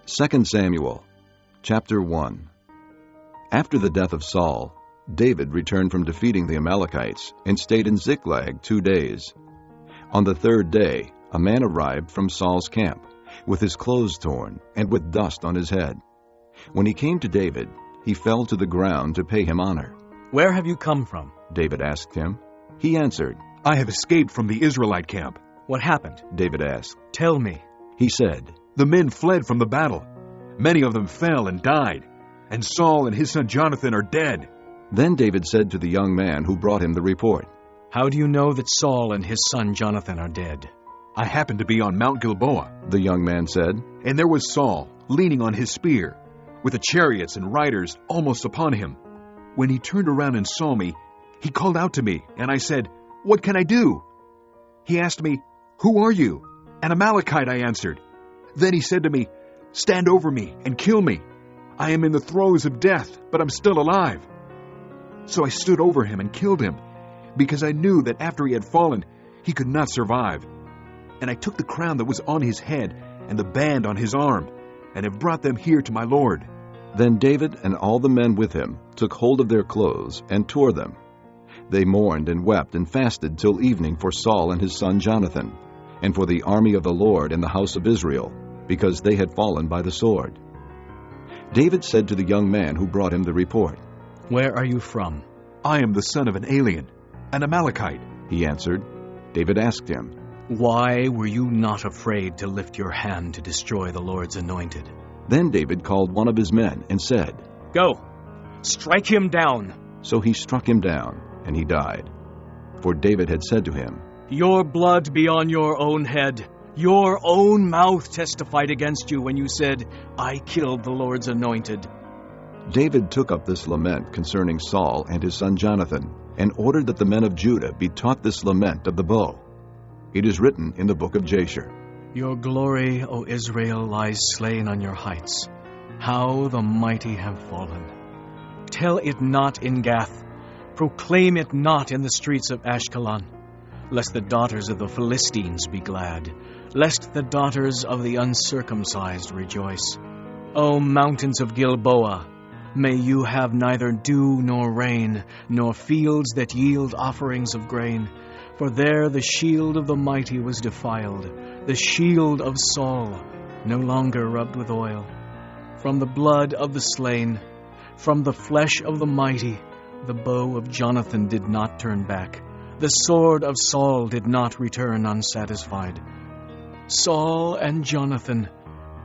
2 Samuel, chapter 1. After the death of Saul, David returned from defeating the Amalekites and stayed in Ziklag 2 days. On the third day, a man arrived from Saul's camp, with his clothes torn and with dust on his head. When he came to David, he fell to the ground to pay him honor. "Where have you come from?" David asked him. He answered, "I have escaped from the Israelite camp." "What happened?" David asked. "Tell me." He said, "The men fled from the battle. Many of them fell and died, and Saul and his son Jonathan are dead." Then David said to the young man who brought him the report, "How do you know that Saul and his son Jonathan are dead?" "I happened to be on Mount Gilboa," the young man said, "and there was Saul, leaning on his spear, with the chariots and riders almost upon him. When he turned around and saw me, he called out to me, and I said, 'What can I do?' He asked me, 'Who are you?' 'An Amalekite,' I answered. Then he said to me, 'Stand over me and kill me. I am in the throes of death, but I'm still alive.' So I stood over him and killed him, because I knew that after he had fallen, he could not survive. And I took the crown that was on his head and the band on his arm, and have brought them here to my lord." Then David and all the men with him took hold of their clothes and tore them. They mourned and wept and fasted till evening for Saul and his son Jonathan, and for the army of the Lord and the house of Israel, because they had fallen by the sword. David said to the young man who brought him the report, "Where are you from?" "I am the son of an alien, an Amalekite." He answered. David asked him, "Why were you not afraid to lift your hand to destroy the Lord's anointed?" Then David called one of his men and said, "Go, strike him down." So he struck him down, and he died. For David had said to him, "Your blood be on your own head. Your own mouth testified against you when you said, 'I killed the Lord's anointed.'" David took up this lament concerning Saul and his son Jonathan, and ordered that the men of Judah be taught this lament of the bow. It is written in the book of Jasher, "Your glory, O Israel, lies slain on your heights. How the mighty have fallen. Tell it not in Gath. Proclaim it not in the streets of Ashkelon. Lest the daughters of the Philistines be glad, lest the daughters of the uncircumcised rejoice. O mountains of Gilboa, may you have neither dew nor rain, nor fields that yield offerings of grain. For there the shield of the mighty was defiled, the shield of Saul, no longer rubbed with oil. From the blood of the slain, from the flesh of the mighty, the bow of Jonathan did not turn back. The sword of Saul did not return unsatisfied. Saul and Jonathan,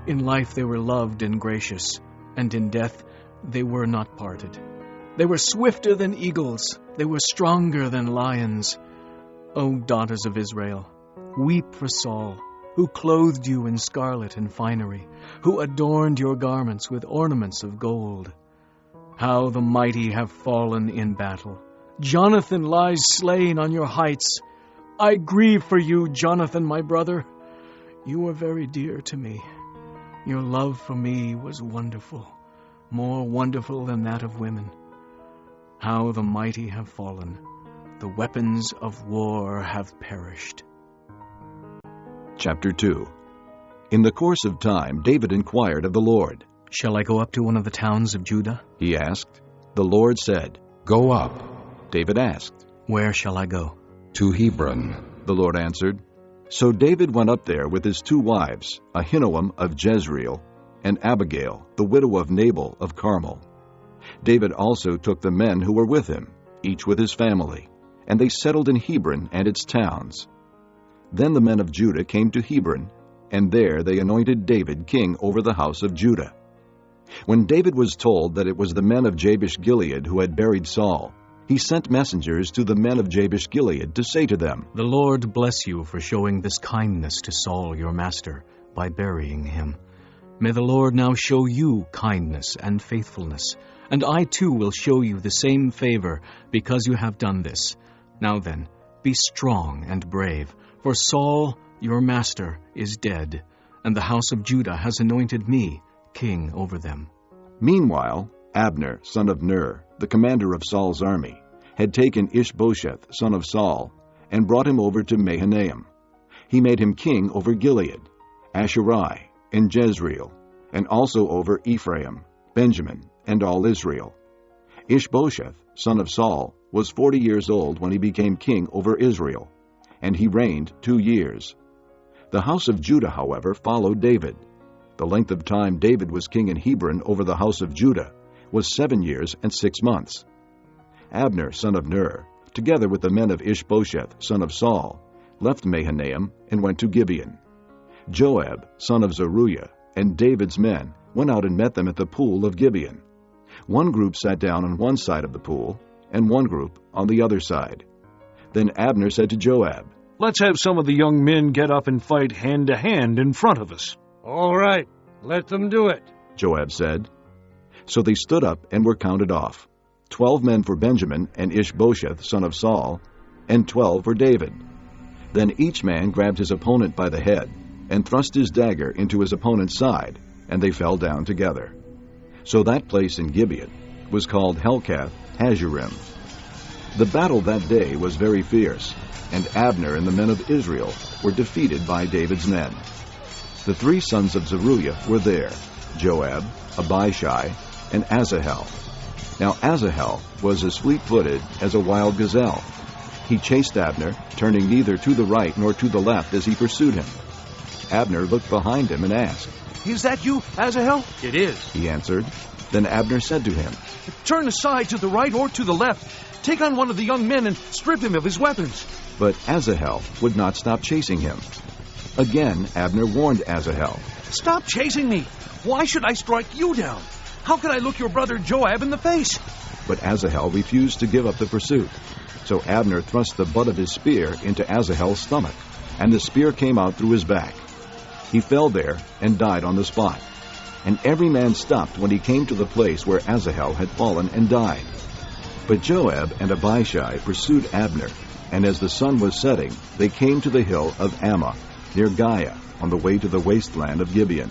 in life they were loved and gracious, and in death they were not parted. They were swifter than eagles, they were stronger than lions. O daughters of Israel, weep for Saul, who clothed you in scarlet and finery, who adorned your garments with ornaments of gold. How the mighty have fallen in battle. Jonathan lies slain on your heights. I grieve for you, Jonathan, my brother. You were very dear to me. Your love for me was wonderful, more wonderful than that of women. How the mighty have fallen. The weapons of war have perished." Chapter 2. In the course of time, David inquired of the Lord. "Shall I go up to one of the towns of Judah?" He asked. The Lord said, "Go up." David asked, "Where shall I go?" "To Hebron," the Lord answered. So David went up there with his 2 wives, Ahinoam of Jezreel, and Abigail, the widow of Nabal of Carmel. David also took the men who were with him, each with his family, and they settled in Hebron and its towns. Then the men of Judah came to Hebron, and there they anointed David king over the house of Judah. When David was told that it was the men of Jabesh-Gilead who had buried Saul, he sent messengers to the men of Jabesh-Gilead to say to them, "The Lord bless you for showing this kindness to Saul your master by burying him. May the Lord now show you kindness and faithfulness, and I too will show you the same favor because you have done this. Now then, be strong and brave, for Saul your master is dead, and the house of Judah has anointed me king over them." Meanwhile, Abner, son of Ner, the commander of Saul's army, had taken Ishbosheth, son of Saul, and brought him over to Mahanaim. He made him king over Gilead, Asherai, and Jezreel, and also over Ephraim, Benjamin, and all Israel. Ishbosheth, son of Saul, was 40 years old when he became king over Israel, and he reigned 2 years. The house of Judah, however, followed David. The length of time David was king in Hebron over the house of Judah was 7 years and 6 months. Abner, son of Ner, together with the men of Ishbosheth, son of Saul, left Mahanaim and went to Gibeon. Joab, son of Zeruiah, and David's men went out and met them at the pool of Gibeon. One group sat down on one side of the pool, and one group on the other side. Then Abner said to Joab, "Let's have some of the young men get up and fight hand to hand in front of us." "All right, let them do it," Joab said. So they stood up and were counted off, 12 men for Benjamin and Ishbosheth, son of Saul, and 12 for David. Then each man grabbed his opponent by the head and thrust his dagger into his opponent's side, and they fell down together. So that place in Gibeon was called Helkath Hazurim. The battle that day was very fierce, and Abner and the men of Israel were defeated by David's men. The 3 sons of Zeruiah were there, Joab, Abishai, and Asahel. Now Asahel was as fleet-footed as a wild gazelle. He chased Abner, turning neither to the right nor to the left as he pursued him. Abner looked behind him and asked, "Is that you, Asahel?" It is. He answered. Then Abner said to him, "Turn aside to the right or to the left. Take on one of the young men and strip him of his weapons." But Asahel would not stop chasing him. Again Abner warned Asahel. "Stop chasing me. Why should I strike you down? How can I look your brother Joab in the face?" But Asahel refused to give up the pursuit. So Abner thrust the butt of his spear into Asahel's stomach, and the spear came out through his back. He fell there and died on the spot. And every man stopped when he came to the place where Asahel had fallen and died. But Joab and Abishai pursued Abner, and as the sun was setting, they came to the hill of Ammah, near Giah, on the way to the wasteland of Gibeon.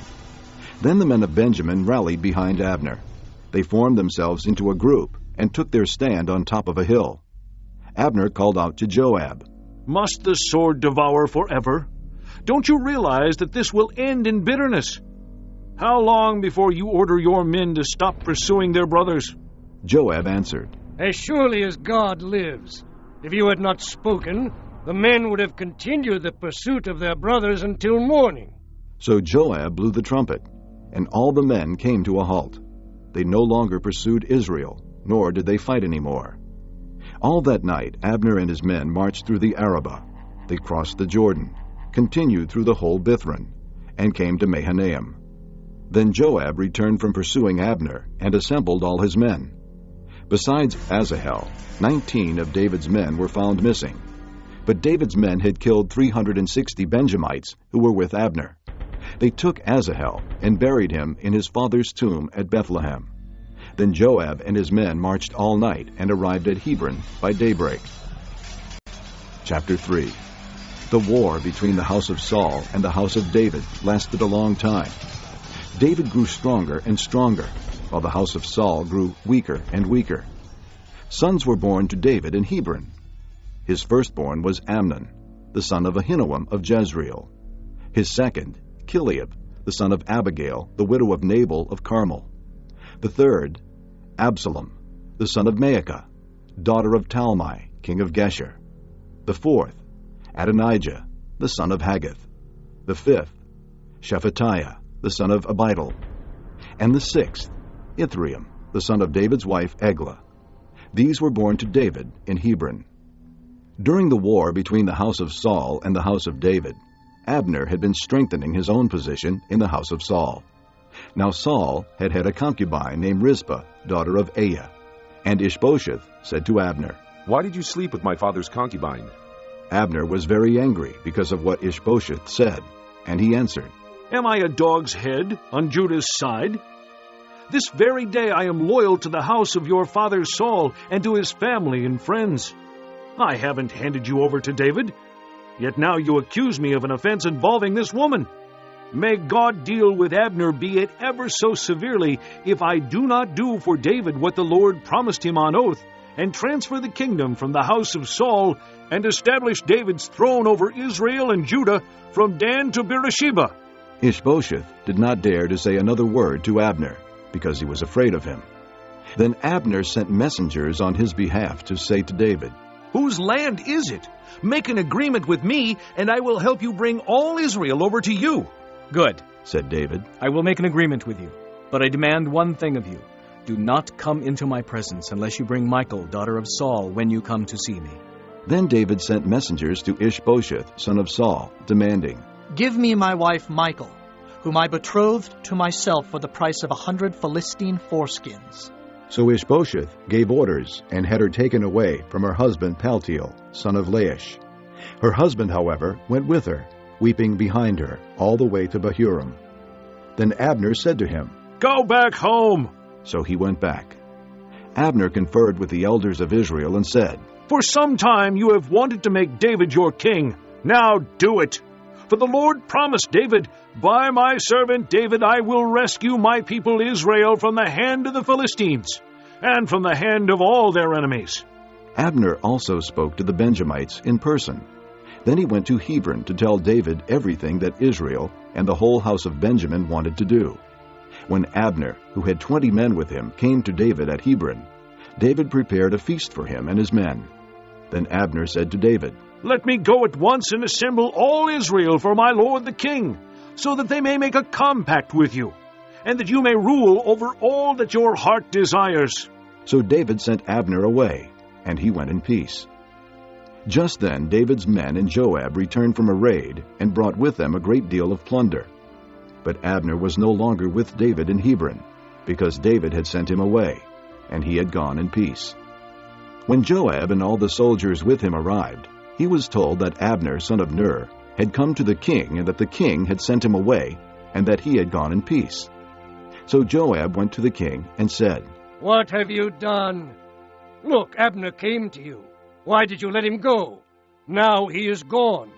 Then the men of Benjamin rallied behind Abner. They formed themselves into a group and took their stand on top of a hill. Abner called out to Joab, "Must the sword devour forever? Don't you realize that this will end in bitterness? How long before you order your men to stop pursuing their brothers?" Joab answered, "As surely as God lives, if you had not spoken, the men would have continued the pursuit of their brothers until morning." So Joab blew the trumpet, and all the men came to a halt. They no longer pursued Israel, nor did they fight any more. All that night Abner and his men marched through the Arabah. They crossed the Jordan, continued through the whole Bithron, and came to Mahanaim. Then Joab returned from pursuing Abner and assembled all his men. Besides Asahel, 19 of David's men were found missing. But David's men had killed 360 Benjamites who were with Abner. They took Asahel and buried him in his father's tomb at Bethlehem. Then Joab and his men marched all night and arrived at Hebron by daybreak. Chapter 3. The war between the house of Saul and the house of David lasted a long time. David grew stronger and stronger, while the house of Saul grew weaker and weaker. Sons were born to David in Hebron. His firstborn was Amnon, the son of Ahinoam of Jezreel. His second, Chileab, the son of Abigail, the widow of Nabal of Carmel. The third, Absalom, the son of Maacah, daughter of Talmai, king of Geshur. The fourth, Adonijah, the son of Haggith. The fifth, Shephatiah, the son of Abidal. And the sixth, Ithream, the son of David's wife Eglah. These were born to David in Hebron. During the war between the house of Saul and the house of David, Abner had been strengthening his own position in the house of Saul. Now Saul had a concubine named Rizpah, daughter of Aiah. And Ishbosheth said to Abner, "Why did you sleep with my father's concubine?" Abner was very angry because of what Ishbosheth said, and he answered, "Am I a dog's head on Judah's side? This very day I am loyal to the house of your father Saul and to his family and friends. I haven't handed you over to David, yet now you accuse me of an offense involving this woman. May God deal with Abner, be it ever so severely, if I do not do for David what the Lord promised him on oath, and transfer the kingdom from the house of Saul, and establish David's throne over Israel and Judah from Dan to Beersheba." Ishbosheth did not dare to say another word to Abner, because he was afraid of him. Then Abner sent messengers on his behalf to say to David, Whose land is it? Make an agreement with me, and I will help you bring all Israel over to you. Good, said David. I will make an agreement with you, but I demand one thing of you. Do not come into my presence unless you bring Michal, daughter of Saul, when you come to see me. Then David sent messengers to Ishbosheth, son of Saul, demanding, Give me my wife Michal, whom I betrothed to myself for the price of 100 Philistine foreskins. So Ishbosheth gave orders and had her taken away from her husband Paltiel, son of Laish. Her husband, however, went with her, weeping behind her, all the way to Bahurim. Then Abner said to him, Go back home. So he went back. Abner conferred with the elders of Israel and said, For some time you have wanted to make David your king. Now do it. For the Lord promised David, By my servant David I will rescue my people Israel from the hand of the Philistines, and from the hand of all their enemies. Abner also spoke to the Benjamites in person. Then he went to Hebron to tell David everything that Israel and the whole house of Benjamin wanted to do. When Abner, who had 20 men with him, came to David at Hebron, David prepared a feast for him and his men. Then Abner said to David, Let me go at once and assemble all Israel for my lord the king, so that they may make a compact with you, and that you may rule over all that your heart desires. So David sent Abner away, and he went in peace. Just then David's men and Joab returned from a raid and brought with them a great deal of plunder. But Abner was no longer with David in Hebron, because David had sent him away, and he had gone in peace. When Joab and all the soldiers with him arrived, he was told that Abner, son of Ner, had come to the king, and that the king had sent him away, and that he had gone in peace. So Joab went to the king and said, What have you done? Look, Abner came to you. Why did you let him go? Now he is gone.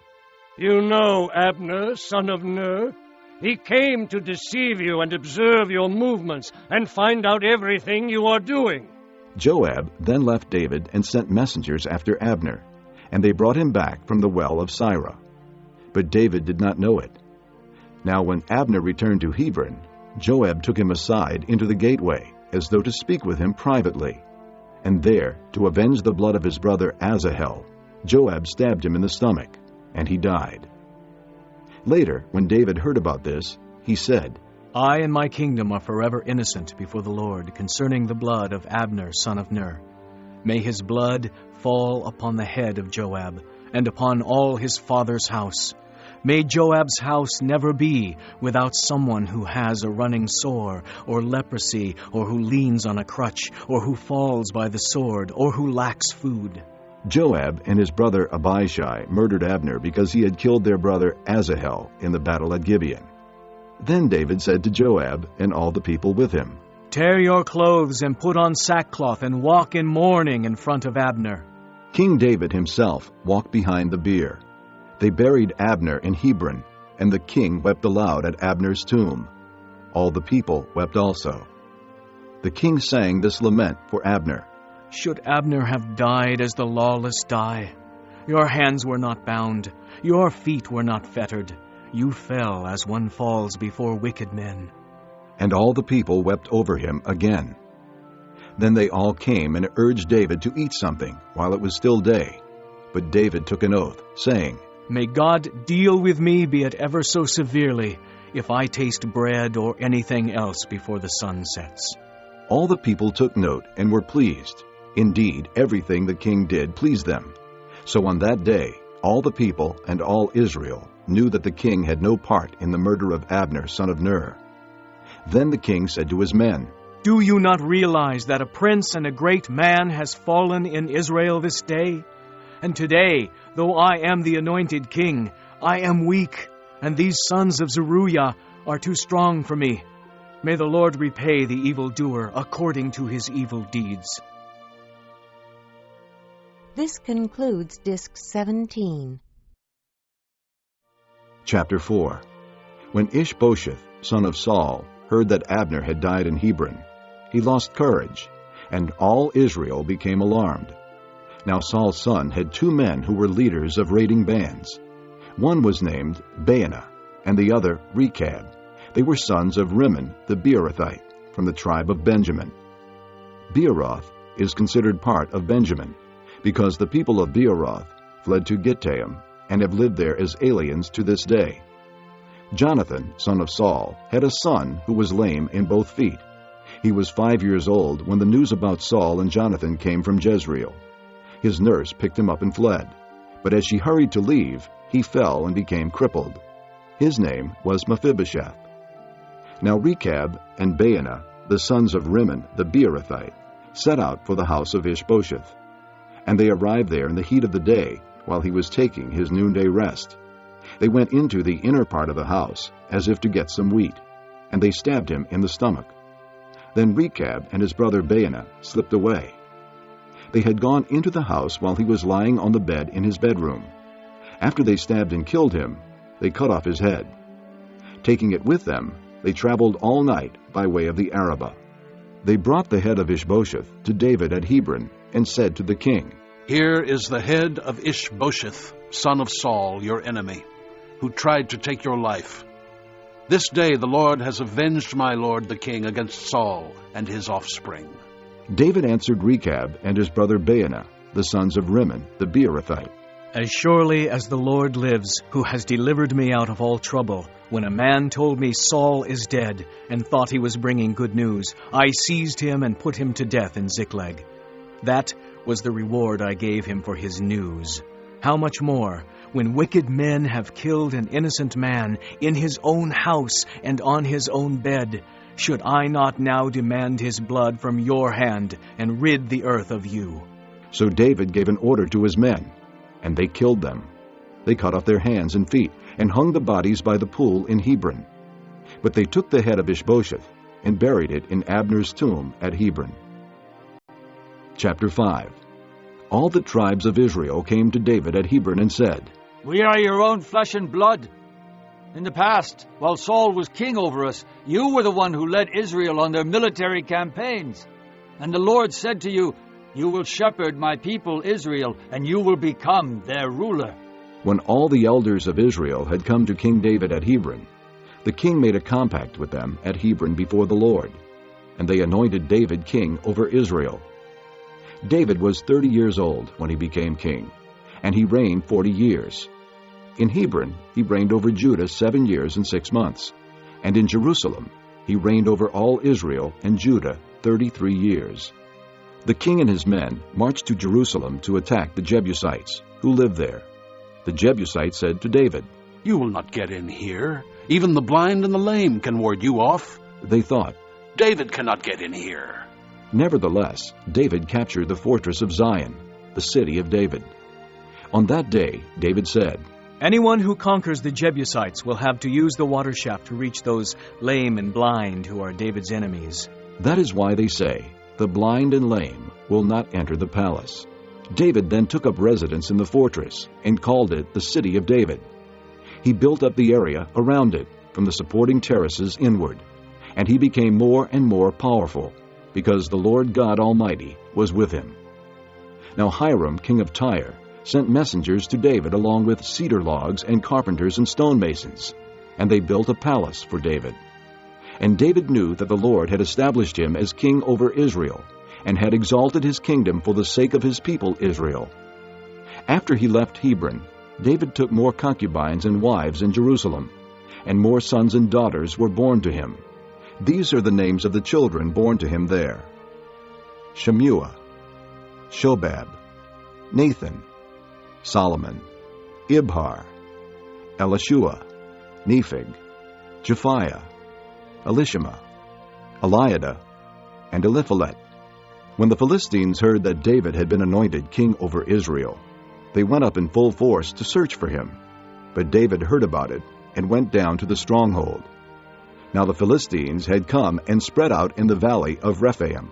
You know Abner, son of Ner. He came to deceive you and observe your movements and find out everything you are doing. Joab then left David and sent messengers after Abner, and they brought him back from the well of Sirah. But David did not know it. Now when Abner returned to Hebron, Joab took him aside into the gateway, as though to speak with him privately. And there, to avenge the blood of his brother Asahel, Joab stabbed him in the stomach, and he died. Later, when David heard about this, he said, I and my kingdom are forever innocent before the Lord concerning the blood of Abner, son of Ner. May his blood fall upon the head of Joab, and upon all his father's house. May Joab's house never be without someone who has a running sore, or leprosy, or who leans on a crutch, or who falls by the sword, or who lacks food. Joab and his brother Abishai murdered Abner because he had killed their brother Asahel in the battle at Gibeon. Then David said to Joab and all the people with him, Tear your clothes and put on sackcloth and walk in mourning in front of Abner. King David himself walked behind the bier. They buried Abner in Hebron, and the king wept aloud at Abner's tomb. All the people wept also. The king sang this lament for Abner. Should Abner have died as the lawless die? Your hands were not bound, your feet were not fettered. You fell as one falls before wicked men. And all the people wept over him again. Then they all came and urged David to eat something while it was still day. But David took an oath, saying, May God deal with me, be it ever so severely, if I taste bread or anything else before the sun sets. All the people took note and were pleased. Indeed, everything the king did pleased them. So on that day, all the people and all Israel knew that the king had no part in the murder of Abner, son of Ner. Then the king said to his men, Do you not realize that a prince and a great man has fallen in Israel this day? And today, though I am the anointed king, I am weak, and these sons of Zeruiah are too strong for me. May the Lord repay the evildoer according to his evil deeds. This concludes Disc 17. Chapter 4. When Ishbosheth, son of Saul, heard that Abner had died in Hebron, he lost courage, and all Israel became alarmed. Now Saul's son had 2 men who were leaders of raiding bands. One was named Baanah, and the other Rechab. They were sons of Rimmon the Beerothite, from the tribe of Benjamin. Beeroth is considered part of Benjamin, because the people of Beeroth fled to Gittaim and have lived there as aliens to this day. Jonathan, son of Saul, had a son who was lame in both feet. He was 5 years old when the news about Saul and Jonathan came from Jezreel. His nurse picked him up and fled, but as she hurried to leave, he fell and became crippled. His name was Mephibosheth. Now Rechab and Baanah, the sons of Rimmon the Beerothite, set out for the house of Ishbosheth. And they arrived there in the heat of the day, while he was taking his noonday rest. They went into the inner part of the house, as if to get some wheat, and they stabbed him in the stomach. Then Rechab and his brother Baanah slipped away. They had gone into the house while he was lying on the bed in his bedroom. After they stabbed and killed him, they cut off his head. Taking it with them, they traveled all night by way of the Arabah. They brought the head of Ishbosheth to David at Hebron, and said to the king, "Here is the head of Ishbosheth, son of Saul, your enemy, who tried to take your life. This day the Lord has avenged my lord the king against Saul and his offspring." David answered Rechab and his brother Baanah, the sons of Rimmon the Beerothite, As surely as the Lord lives, who has delivered me out of all trouble, when a man told me Saul is dead, and thought he was bringing good news, I seized him and put him to death in Ziklag. That was the reward I gave him for his news. How much more, when wicked men have killed an innocent man in his own house and on his own bed, should I not now demand his blood from your hand and rid the earth of you? So David gave an order to his men, and they killed them. They cut off their hands and feet, and hung the bodies by the pool in Hebron. But they took the head of Ishbosheth, and buried it in Abner's tomb at Hebron. Chapter 5. All the tribes of Israel came to David at Hebron and said, "We are your own flesh and blood. In the past, while Saul was king over us, you were the one who led Israel on their military campaigns. And the Lord said to you, 'You will shepherd my people Israel, and you will become their ruler.'" When all the elders of Israel had come to King David at Hebron, the king made a compact with them at Hebron before the Lord, and they anointed David king over Israel. David was 30 years old when he became king, and he reigned 40 years. In Hebron he reigned over Judah 7 years and 6 months, and in Jerusalem he reigned over all Israel and Judah 33 years. The king and his men marched to Jerusalem to attack the Jebusites, who lived there. The Jebusites said to David, "You will not get in here. Even the blind and the lame can ward you off." They thought, "David cannot get in here." Nevertheless, David captured the fortress of Zion, the city of David. On that day, David said, Anyone who conquers the Jebusites will have to use the water shaft to reach those lame and blind who are David's enemies. That is why they say, the blind and lame will not enter the palace. David then took up residence in the fortress and called it the City of David. He built up the area around it, from the supporting terraces inward, and he became more and more powerful, because the Lord God Almighty was with him. Now Hiram, king of Tyre, sent messengers to David along with cedar logs and carpenters and stonemasons, and they built a palace for David. And David knew that the Lord had established him as king over Israel, and had exalted his kingdom for the sake of his people Israel. After he left Hebron, David took more concubines and wives in Jerusalem, and more sons and daughters were born to him. These are the names of the children born to him there: Shemua, Shobab, Nathan, Solomon, Ibhar, Elishua, Nepheg, Japhiah, Elishama, Eliada, and Eliphalet. When the Philistines heard that David had been anointed king over Israel, they went up in full force to search for him. But David heard about it and went down to the stronghold. Now the Philistines had come and spread out in the valley of Rephaim.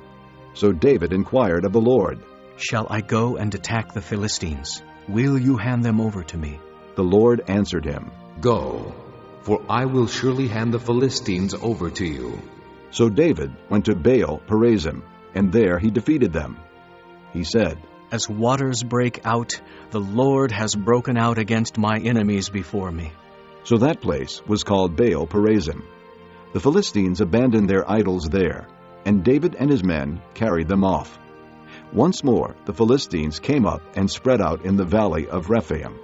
So David inquired of the Lord, Shall I go and attack the Philistines? Will you hand them over to me? The Lord answered him, Go, for I will surely hand the Philistines over to you. So David went to Baal Perazim, and there he defeated them. He said, As waters break out, the Lord has broken out against my enemies before me. So that place was called Baal Perazim. The Philistines abandoned their idols there, and David and his men carried them off. Once more the Philistines came up and spread out in the valley of Rephaim.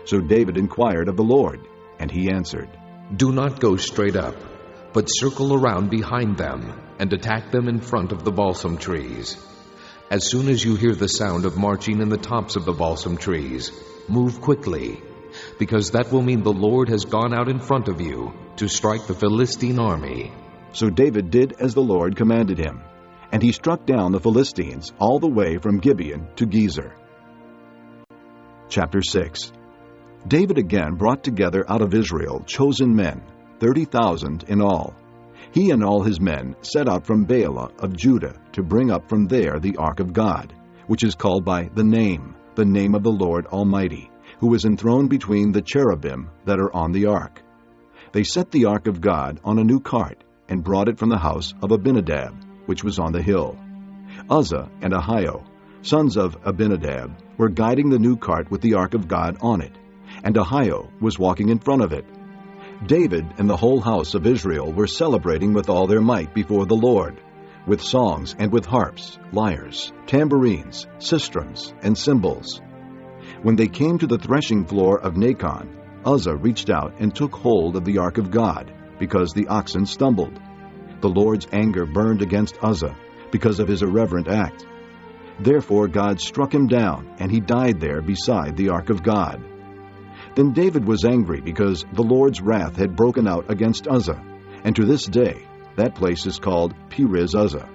So David inquired of the Lord, and he answered, Do not go straight up, but circle around behind them, and attack them in front of the balsam trees. As soon as you hear the sound of marching in the tops of the balsam trees, move quickly, because that will mean the Lord has gone out in front of you to strike the Philistine army. So David did as the Lord commanded him, and he struck down the Philistines all the way from Gibeon to Gezer. Chapter 6. David again brought together out of Israel chosen men, 30,000 in all. He and all his men set out from Baalah of Judah to bring up from there the ark of God, which is called by the name of the Lord Almighty, who is enthroned between the cherubim that are on the ark. They set the ark of God on a new cart, and brought it from the house of Abinadab, which was on the hill. Uzzah and Ahio, sons of Abinadab, were guiding the new cart with the ark of God on it, and Ahio was walking in front of it. David and the whole house of Israel were celebrating with all their might before the Lord, with songs and with harps, lyres, tambourines, sistrums, and cymbals. When they came to the threshing floor of Nacon, Uzzah reached out and took hold of the ark of God, because the oxen stumbled. The Lord's anger burned against Uzzah, because of his irreverent act. Therefore God struck him down, and he died there beside the ark of God. Then David was angry because the Lord's wrath had broken out against Uzzah, and to this day that place is called Perez-Uzzah.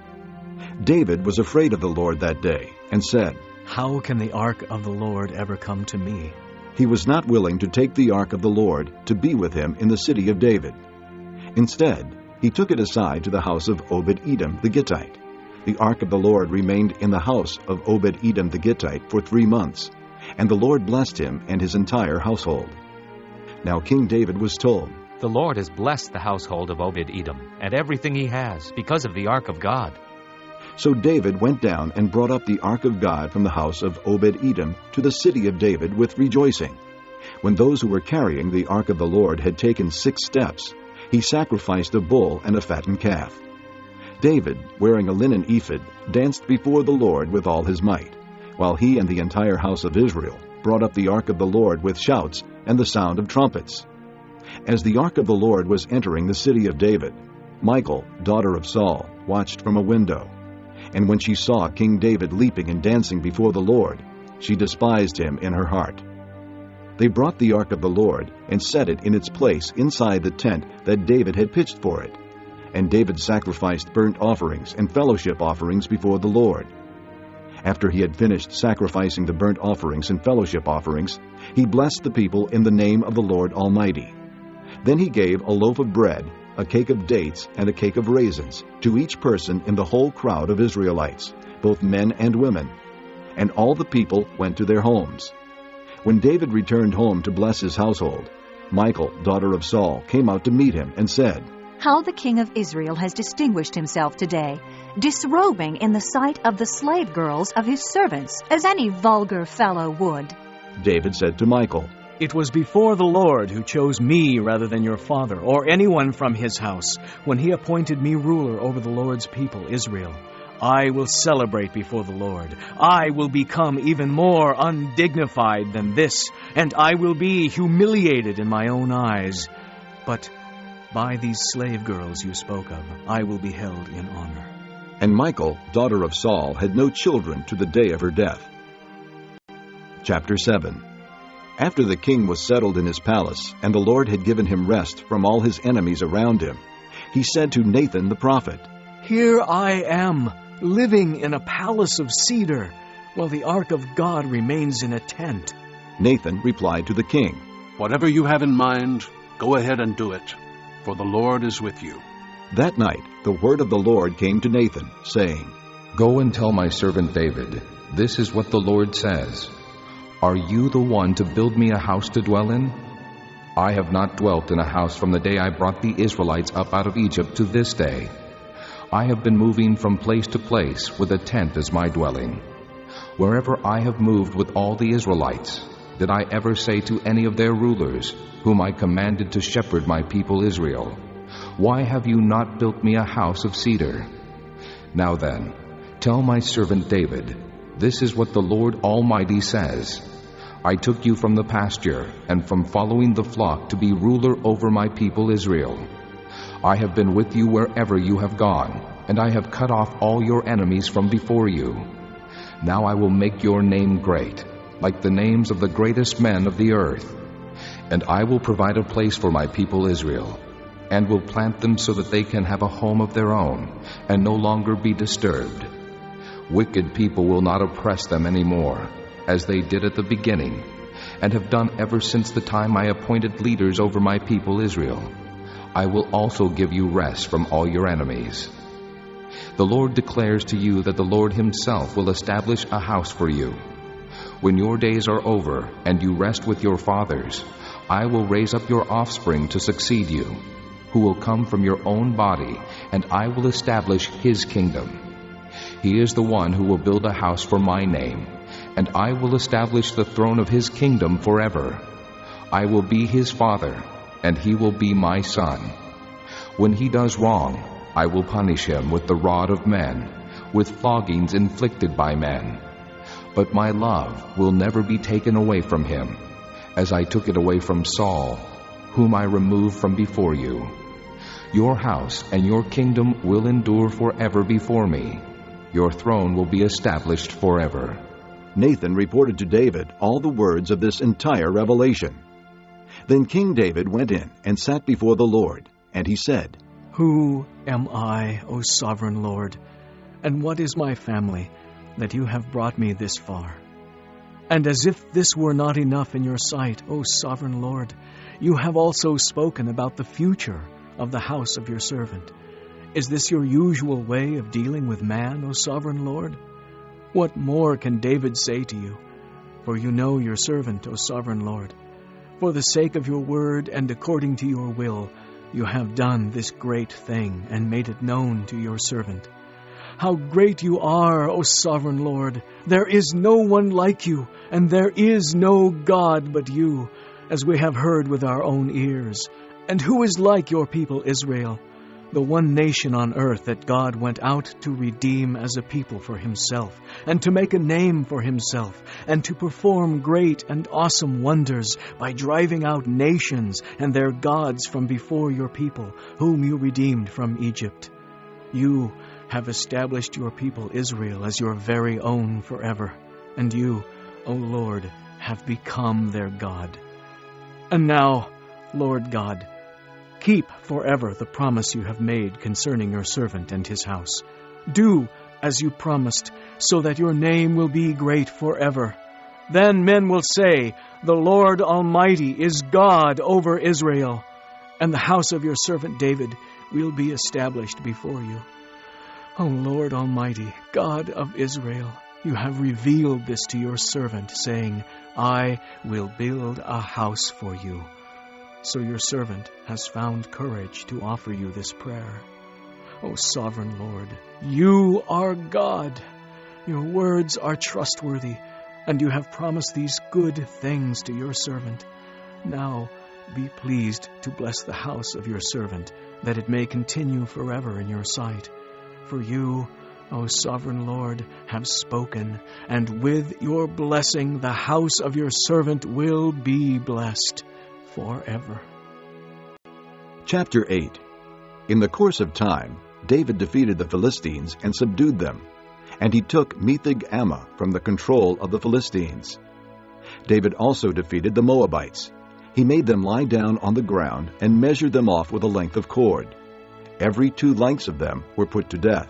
David was afraid of the Lord that day, and said, How can the ark of the Lord ever come to me? He was not willing to take the ark of the Lord to be with him in the city of David. Instead, he took it aside to the house of Obed-Edom the Gittite. The ark of the Lord remained in the house of Obed-Edom the Gittite for 3 months, and the Lord blessed him and his entire household. Now King David was told, The Lord has blessed the household of Obed-Edom and everything he has because of the ark of God. So David went down and brought up the ark of God from the house of Obed-Edom to the city of David with rejoicing. When those who were carrying the ark of the Lord had taken 6 steps, he sacrificed a bull and a fattened calf. David, wearing a linen ephod, danced before the Lord with all his might, while he and the entire house of Israel brought up the ark of the Lord with shouts and the sound of trumpets. As the ark of the Lord was entering the city of David, Michal, daughter of Saul, watched from a window. And when she saw King David leaping and dancing before the Lord, she despised him in her heart. They brought the ark of the Lord and set it in its place inside the tent that David had pitched for it. And David sacrificed burnt offerings and fellowship offerings before the Lord. After he had finished sacrificing the burnt offerings and fellowship offerings, he blessed the people in the name of the Lord Almighty. Then he gave a loaf of bread, a cake of dates, and a cake of raisins to each person in the whole crowd of Israelites, both men and women. And all the people went to their homes. When David returned home to bless his household, Michal, daughter of Saul, came out to meet him and said, How the king of Israel has distinguished himself today, disrobing in the sight of the slave girls of his servants, as any vulgar fellow would. David said to Michal, It was before the Lord who chose me rather than your father, or anyone from his house, when he appointed me ruler over the Lord's people, Israel. I will celebrate before the Lord. I will become even more undignified than this, and I will be humiliated in my own eyes. But by these slave girls you spoke of, I will be held in honor. And Michal, daughter of Saul, had no children to the day of her death. Chapter 7. After the king was settled in his palace, and the Lord had given him rest from all his enemies around him, he said to Nathan the prophet, Here I am, living in a palace of cedar, while the ark of God remains in a tent. Nathan replied to the king, Whatever you have in mind, go ahead and do it, for the Lord is with you. That night the word of the Lord came to Nathan, saying, Go and tell my servant David, this is what the Lord says. Are you the one to build me a house to dwell in? I have not dwelt in a house from the day I brought the Israelites up out of Egypt to this day. I have been moving from place to place with a tent as my dwelling. Wherever I have moved with all the Israelites, did I ever say to any of their rulers, whom I commanded to shepherd my people Israel, why have you not built me a house of cedar? Now then, tell my servant David, this is what the Lord Almighty says. I took you from the pasture and from following the flock to be ruler over my people Israel. I have been with you wherever you have gone, and I have cut off all your enemies from before you. Now I will make your name great, like the names of the greatest men of the earth. And I will provide a place for my people Israel, and will plant them so that they can have a home of their own, and no longer be disturbed. Wicked people will not oppress them anymore, as they did at the beginning, and have done ever since the time I appointed leaders over my people Israel. I will also give you rest from all your enemies. The Lord declares to you that the Lord himself will establish a house for you. When your days are over and you rest with your fathers, I will raise up your offspring to succeed you, who will come from your own body, and I will establish his kingdom. He is the one who will build a house for my name, and I will establish the throne of his kingdom forever. I will be his father, and he will be my son. When he does wrong, I will punish him with the rod of men, with floggings inflicted by men. But my love will never be taken away from him, as I took it away from Saul, whom I removed from before you. Your house and your kingdom will endure forever before me. Your throne will be established forever. Nathan reported to David all the words of this entire revelation. Then King David went in and sat before the Lord, and he said, Who am I, O sovereign Lord, and what is my family, that you have brought me this far? And as if this were not enough in your sight, O sovereign Lord, you have also spoken about the future of the house of your servant. Is this your usual way of dealing with man, O sovereign Lord? What more can David say to you? For you know your servant, O sovereign Lord. For the sake of your word and according to your will, you have done this great thing and made it known to your servant. How great you are, O sovereign Lord! There is no one like you, and there is no God but you, as we have heard with our own ears. And who is like your people Israel, the one nation on earth that God went out to redeem as a people for himself, and to make a name for himself, and to perform great and awesome wonders by driving out nations and their gods from before your people, whom you redeemed from Egypt? You have established your people Israel as your very own forever, and you, O Lord, have become their God. And now, Lord God, keep forever the promise you have made concerning your servant and his house. Do as you promised, so that your name will be great forever. Then men will say, The Lord Almighty is God over Israel, and the house of your servant David will be established before you. O Lord Almighty, God of Israel, you have revealed this to your servant, saying, I will build a house for you. So your servant has found courage to offer you this prayer. O sovereign Lord, you are God. Your words are trustworthy, and you have promised these good things to your servant. Now be pleased to bless the house of your servant, that it may continue forever in your sight. For you, O sovereign Lord, have spoken, and with your blessing the house of your servant will be blessed forever. Chapter 8. In the course of time, David defeated the Philistines and subdued them, and he took Metheg-Ammah from the control of the Philistines. David also defeated the Moabites. He made them lie down on the ground and measured them off with a length of cord. Every 2 lengths of them were put to death,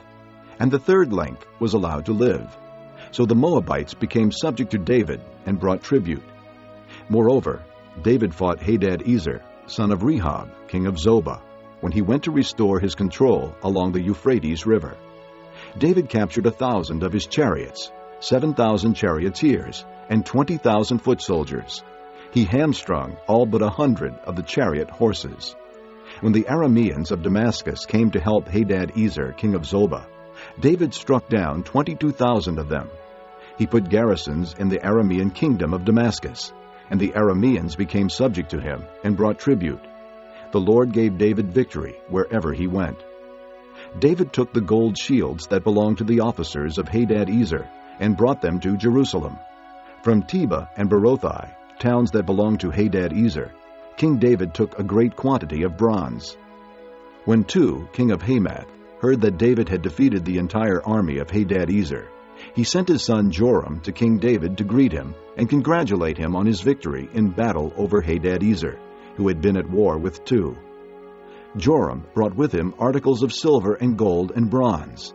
and the 3rd length was allowed to live. So the Moabites became subject to David and brought tribute. Moreover, David fought Hadad-ezer, son of Rehob, king of Zobah, when he went to restore his control along the Euphrates River. David captured 1,000 of his chariots, 7,000 charioteers, and 20,000 foot soldiers. He hamstrung all but 100 of the chariot horses. When the Arameans of Damascus came to help Hadad-ezer, king of Zobah, David struck down 22,000 of them. He put garrisons in the Aramean kingdom of Damascus, and the Arameans became subject to him and brought tribute. The Lord gave David victory wherever he went. David took the gold shields that belonged to the officers of Hadad-ezer and brought them to Jerusalem. From Tebah and Berothai, towns that belonged to Hadad-ezer, King David took a great quantity of bronze. When Tu, king of Hamath, heard that David had defeated the entire army of Hadad-ezer, he sent his son Joram to King David to greet him and congratulate him on his victory in battle over Hadad-ezer, who had been at war with Tu. Joram brought with him articles of silver and gold and bronze.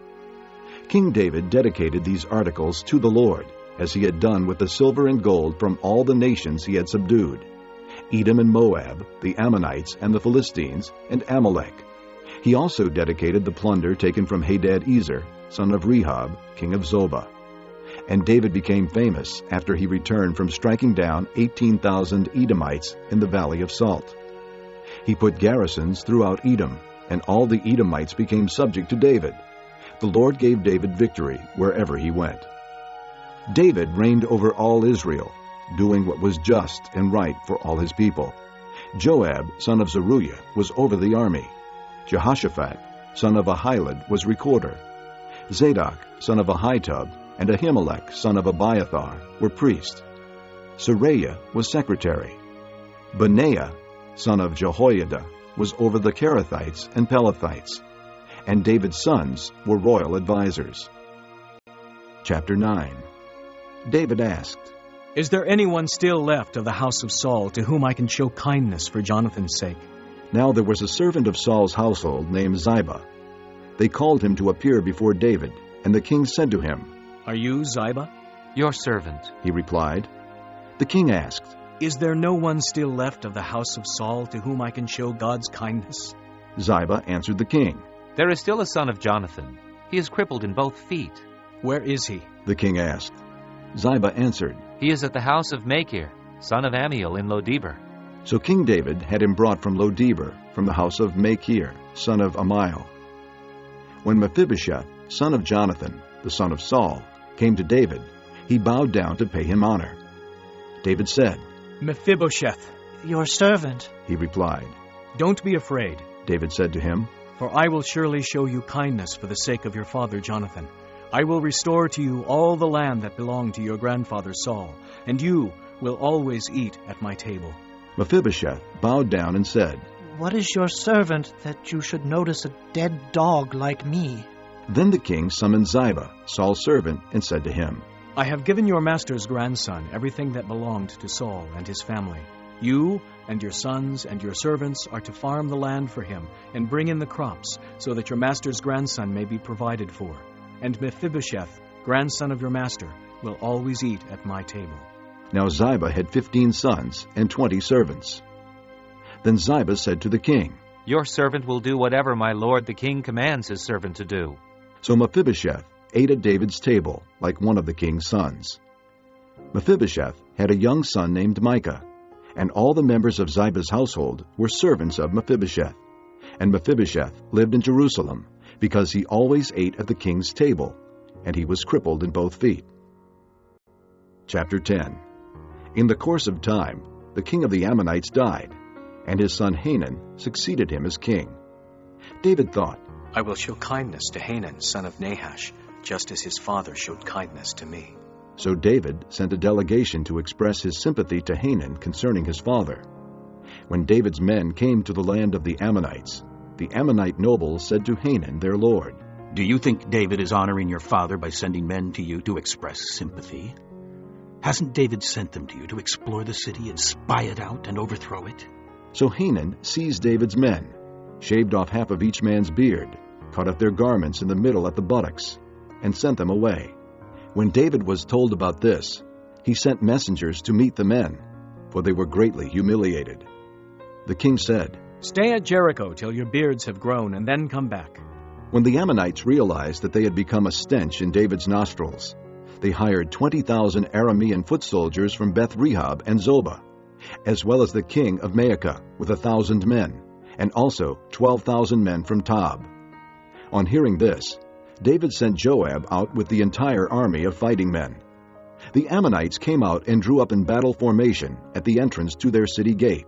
King David dedicated these articles to the Lord, as he had done with the silver and gold from all the nations he had subdued: Edom and Moab, the Ammonites and the Philistines, and Amalek. He also dedicated the plunder taken from Hadad-ezer, son of Rehob, king of Zobah. And David became famous after he returned from striking down 18,000 Edomites in the Valley of Salt. He put garrisons throughout Edom, and all the Edomites became subject to David. The Lord gave David victory wherever he went. David reigned over all Israel, doing what was just and right for all his people. Joab, son of Zeruiah, was over the army. Jehoshaphat, son of Ahilud, was recorder. Zadok, son of Ahitub, and Ahimelech, son of Abiathar, were priests. Seraiah was secretary. Benaiah, son of Jehoiada, was over the Kerethites and Pelethites. And David's sons were royal advisers. Chapter 9. David asked, "Is there anyone still left of the house of Saul to whom I can show kindness for Jonathan's sake?" Now there was a servant of Saul's household named Ziba. They called him to appear before David, and the king said to him, "Are you Ziba?" "Your servant," he replied. The king asked, "Is there no one still left of the house of Saul to whom I can show God's kindness?" Ziba answered the king, "There is still a son of Jonathan. He is crippled in both feet." "Where is he?" the king asked. Ziba answered, "He is at the house of Machir, son of Ammiel in Lo-debar." So King David had him brought from Lo-debar, from the house of Machir, son of Ammiel. When Mephibosheth, son of Jonathan, the son of Saul, came to David, he bowed down to pay him honor. David said, "Mephibosheth." "Your servant," he replied. "Don't be afraid," David said to him, "for I will surely show you kindness for the sake of your father Jonathan. I will restore to you all the land that belonged to your grandfather Saul, and you will always eat at my table." Mephibosheth bowed down and said, "What is your servant that you should notice a dead dog like me?" Then the king summoned Ziba, Saul's servant, and said to him, "I have given your master's grandson everything that belonged to Saul and his family. You and your sons and your servants are to farm the land for him and bring in the crops, so that your master's grandson may be provided for. And Mephibosheth, grandson of your master, will always eat at my table." Now Ziba had 15 sons and 20 servants. Then Ziba said to the king, "Your servant will do whatever my lord the king commands his servant to do." So Mephibosheth ate at David's table like one of the king's sons. Mephibosheth had a young son named Micah, and all the members of Ziba's household were servants of Mephibosheth. And Mephibosheth lived in Jerusalem, because he always ate at the king's table, and he was crippled in both feet. Chapter 10. In the course of time, the king of the Ammonites died, and his son Hanun succeeded him as king. David thought, "I will show kindness to Hanun, son of Nahash, just as his father showed kindness to me." So David sent a delegation to express his sympathy to Hanun concerning his father. When David's men came to the land of the Ammonites, the Ammonite nobles said to Hanun, their lord, "Do you think David is honoring your father by sending men to you to express sympathy? Hasn't David sent them to you to explore the city and spy it out and overthrow it?" So Hanun seized David's men, shaved off half of each man's beard, cut off their garments in the middle at the buttocks, and sent them away. When David was told about this, he sent messengers to meet the men, for they were greatly humiliated. The king said, "Stay at Jericho till your beards have grown, and then come back." When the Ammonites realized that they had become a stench in David's nostrils, they hired 20,000 Aramean foot soldiers from Beth-rehob and Zobah, as well as the king of Maacah with 1,000 men, and also 12,000 men from Tob. On hearing this, David sent Joab out with the entire army of fighting men. The Ammonites came out and drew up in battle formation at the entrance to their city gate,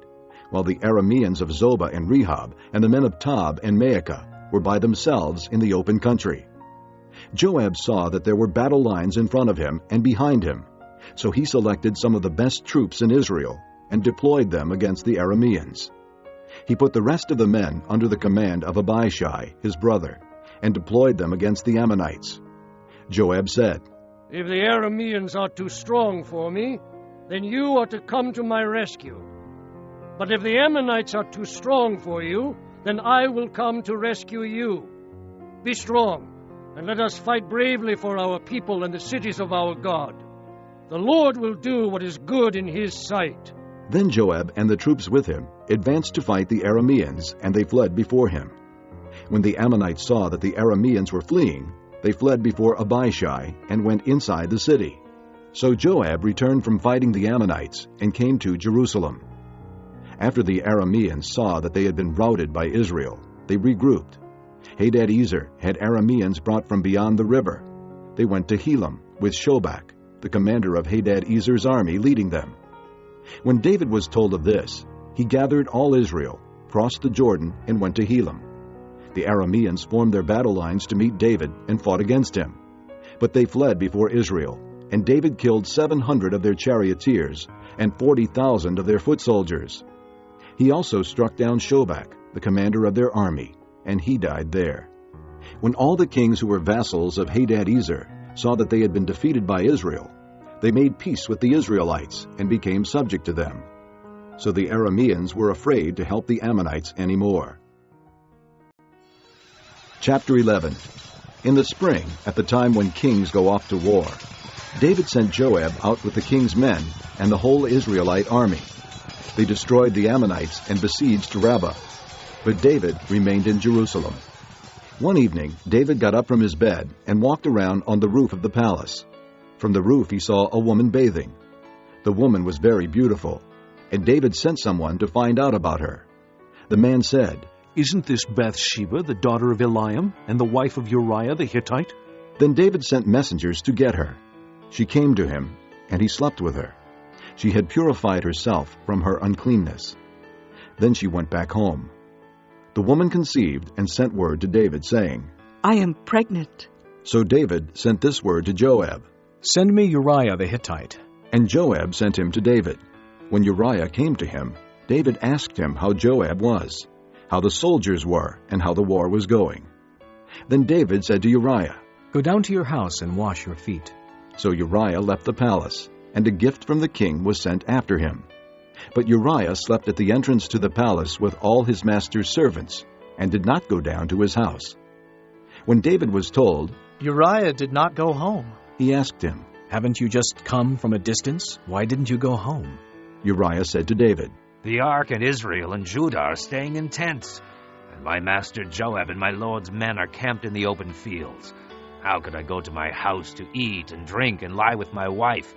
while the Arameans of Zobah and Rehob and the men of Tob and Maacah were by themselves in the open country. Joab saw that there were battle lines in front of him and behind him, so he selected some of the best troops in Israel and deployed them against the Arameans. He put the rest of the men under the command of Abishai, his brother, and deployed them against the Ammonites. Joab said, "If the Arameans are too strong for me, then you are to come to my rescue. But if the Ammonites are too strong for you, then I will come to rescue you. Be strong, and let us fight bravely for our people and the cities of our God. The Lord will do what is good in his sight." Then Joab and the troops with him advanced to fight the Arameans, and they fled before him. When the Ammonites saw that the Arameans were fleeing, they fled before Abishai and went inside the city. So Joab returned from fighting the Ammonites and came to Jerusalem. After the Arameans saw that they had been routed by Israel, they regrouped. Hadadezer had Arameans brought from beyond the river. They went to Helam with Shobach, the commander of Hadadezer's army, leading them. When David was told of this, he gathered all Israel, crossed the Jordan, and went to Helam. The Arameans formed their battle lines to meet David and fought against him. But they fled before Israel, and David killed 700 of their charioteers and 40,000 of their foot soldiers. He also struck down Shobach, the commander of their army, and he died there. When all the kings who were vassals of Hadadezer saw that they had been defeated by Israel, they made peace with the Israelites and became subject to them. So the Arameans were afraid to help the Ammonites anymore. Chapter 11. In the spring, at the time when kings go off to war, David sent Joab out with the king's men and the whole Israelite army. They destroyed the Ammonites and besieged Rabbah, but David remained in Jerusalem. One evening, David got up from his bed and walked around on the roof of the palace. From the roof he saw a woman bathing. The woman was very beautiful, and David sent someone to find out about her. The man said, "Isn't this Bathsheba, the daughter of Eliam, and the wife of Uriah the Hittite?" Then David sent messengers to get her. She came to him, and he slept with her. She had purified herself from her uncleanness. Then she went back home. The woman conceived and sent word to David, saying, "I am pregnant." So David sent this word to Joab, "Send me Uriah the Hittite." And Joab sent him to David. When Uriah came to him, David asked him how Joab was, how the soldiers were, and how the war was going. Then David said to Uriah, "Go down to your house and wash your feet." So Uriah left the palace, and a gift from the king was sent after him. But Uriah slept at the entrance to the palace with all his master's servants, and did not go down to his house. When David was told, "Uriah did not go home," he asked him, "Haven't you just come from a distance? Why didn't you go home?" Uriah said to David, "The ark and Israel and Judah are staying in tents, and my master Joab and my lord's men are camped in the open fields. How could I go to my house to eat and drink and lie with my wife?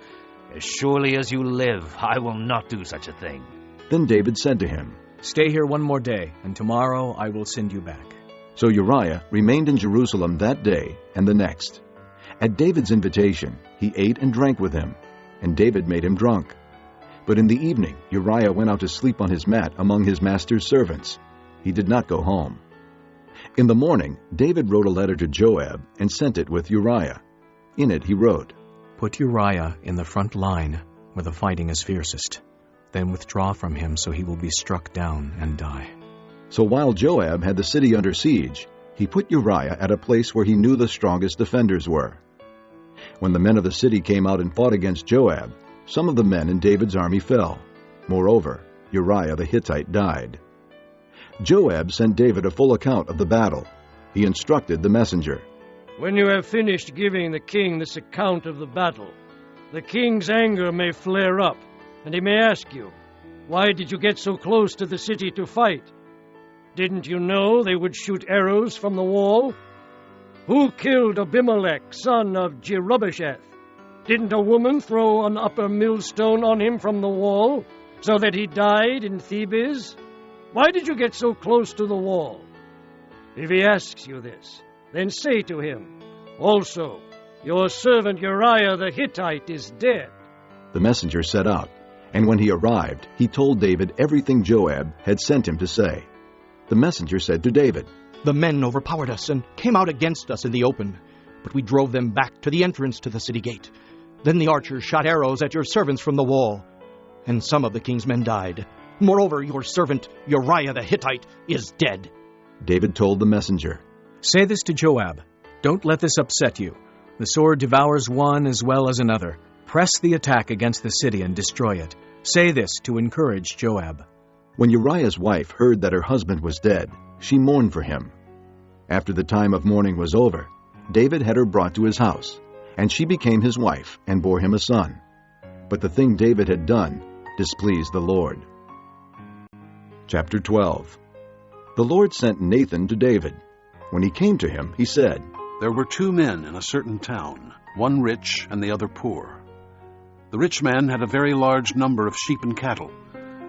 As surely as you live, I will not do such a thing." Then David said to him, "Stay here one more day, and tomorrow I will send you back." So Uriah remained in Jerusalem that day and the next. At David's invitation, he ate and drank with him, and David made him drunk. But in the evening, Uriah went out to sleep on his mat among his master's servants. He did not go home. In the morning, David wrote a letter to Joab and sent it with Uriah. In it he wrote, "Put Uriah in the front line where the fighting is fiercest. Then withdraw from him so he will be struck down and die." So while Joab had the city under siege, he put Uriah at a place where he knew the strongest defenders were. When the men of the city came out and fought against Joab, some of the men in David's army fell. Moreover, Uriah the Hittite died. Joab sent David a full account of the battle. He instructed the messenger, "When you have finished giving the king this account of the battle, the king's anger may flare up, and he may ask you, 'Why did you get so close to the city to fight? Didn't you know they would shoot arrows from the wall? Who killed Abimelech, son of Jerubbesheth? Didn't a woman throw an upper millstone on him from the wall, so that he died in Thebez? Why did you get so close to the wall?' If he asks you this, then say to him, 'Also, Your servant Uriah the Hittite is dead. The messenger set out, and when he arrived, he told David everything Joab had sent him to say. The messenger said to David, "The men overpowered us and came out against us in the open, but we drove them back to the entrance to the city gate. Then the archers shot arrows at your servants from the wall, and some of the king's men died. Moreover, your servant Uriah the Hittite is dead." David told the messenger, "Say this to Joab. Don't let this upset you. The sword devours one as well as another. Press the attack against the city and destroy it. Say this to encourage Joab." When Uriah's wife heard that her husband was dead, she mourned for him. After the time of mourning was over, David had her brought to his house, and she became his wife and bore him a son. But the thing David had done displeased the Lord. Chapter 12. The Lord sent Nathan to David. When he came to him, he said, There were 2 men in a certain town, one rich and the other poor. The rich man had a very large number of sheep and cattle,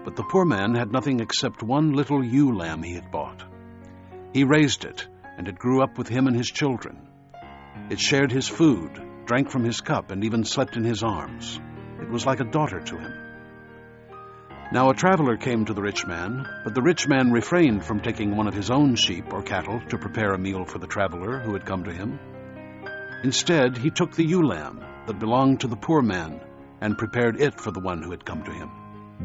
but the poor man had nothing except one little ewe lamb he had bought. He raised it, and it grew up with him and his children. It shared his food, drank from his cup, and even slept in his arms. It was like a daughter to him. Now a traveler came to the rich man, but the rich man refrained from taking one of his own sheep or cattle to prepare a meal for the traveler who had come to him. Instead, he took the ewe lamb that belonged to the poor man and prepared it for the one who had come to him.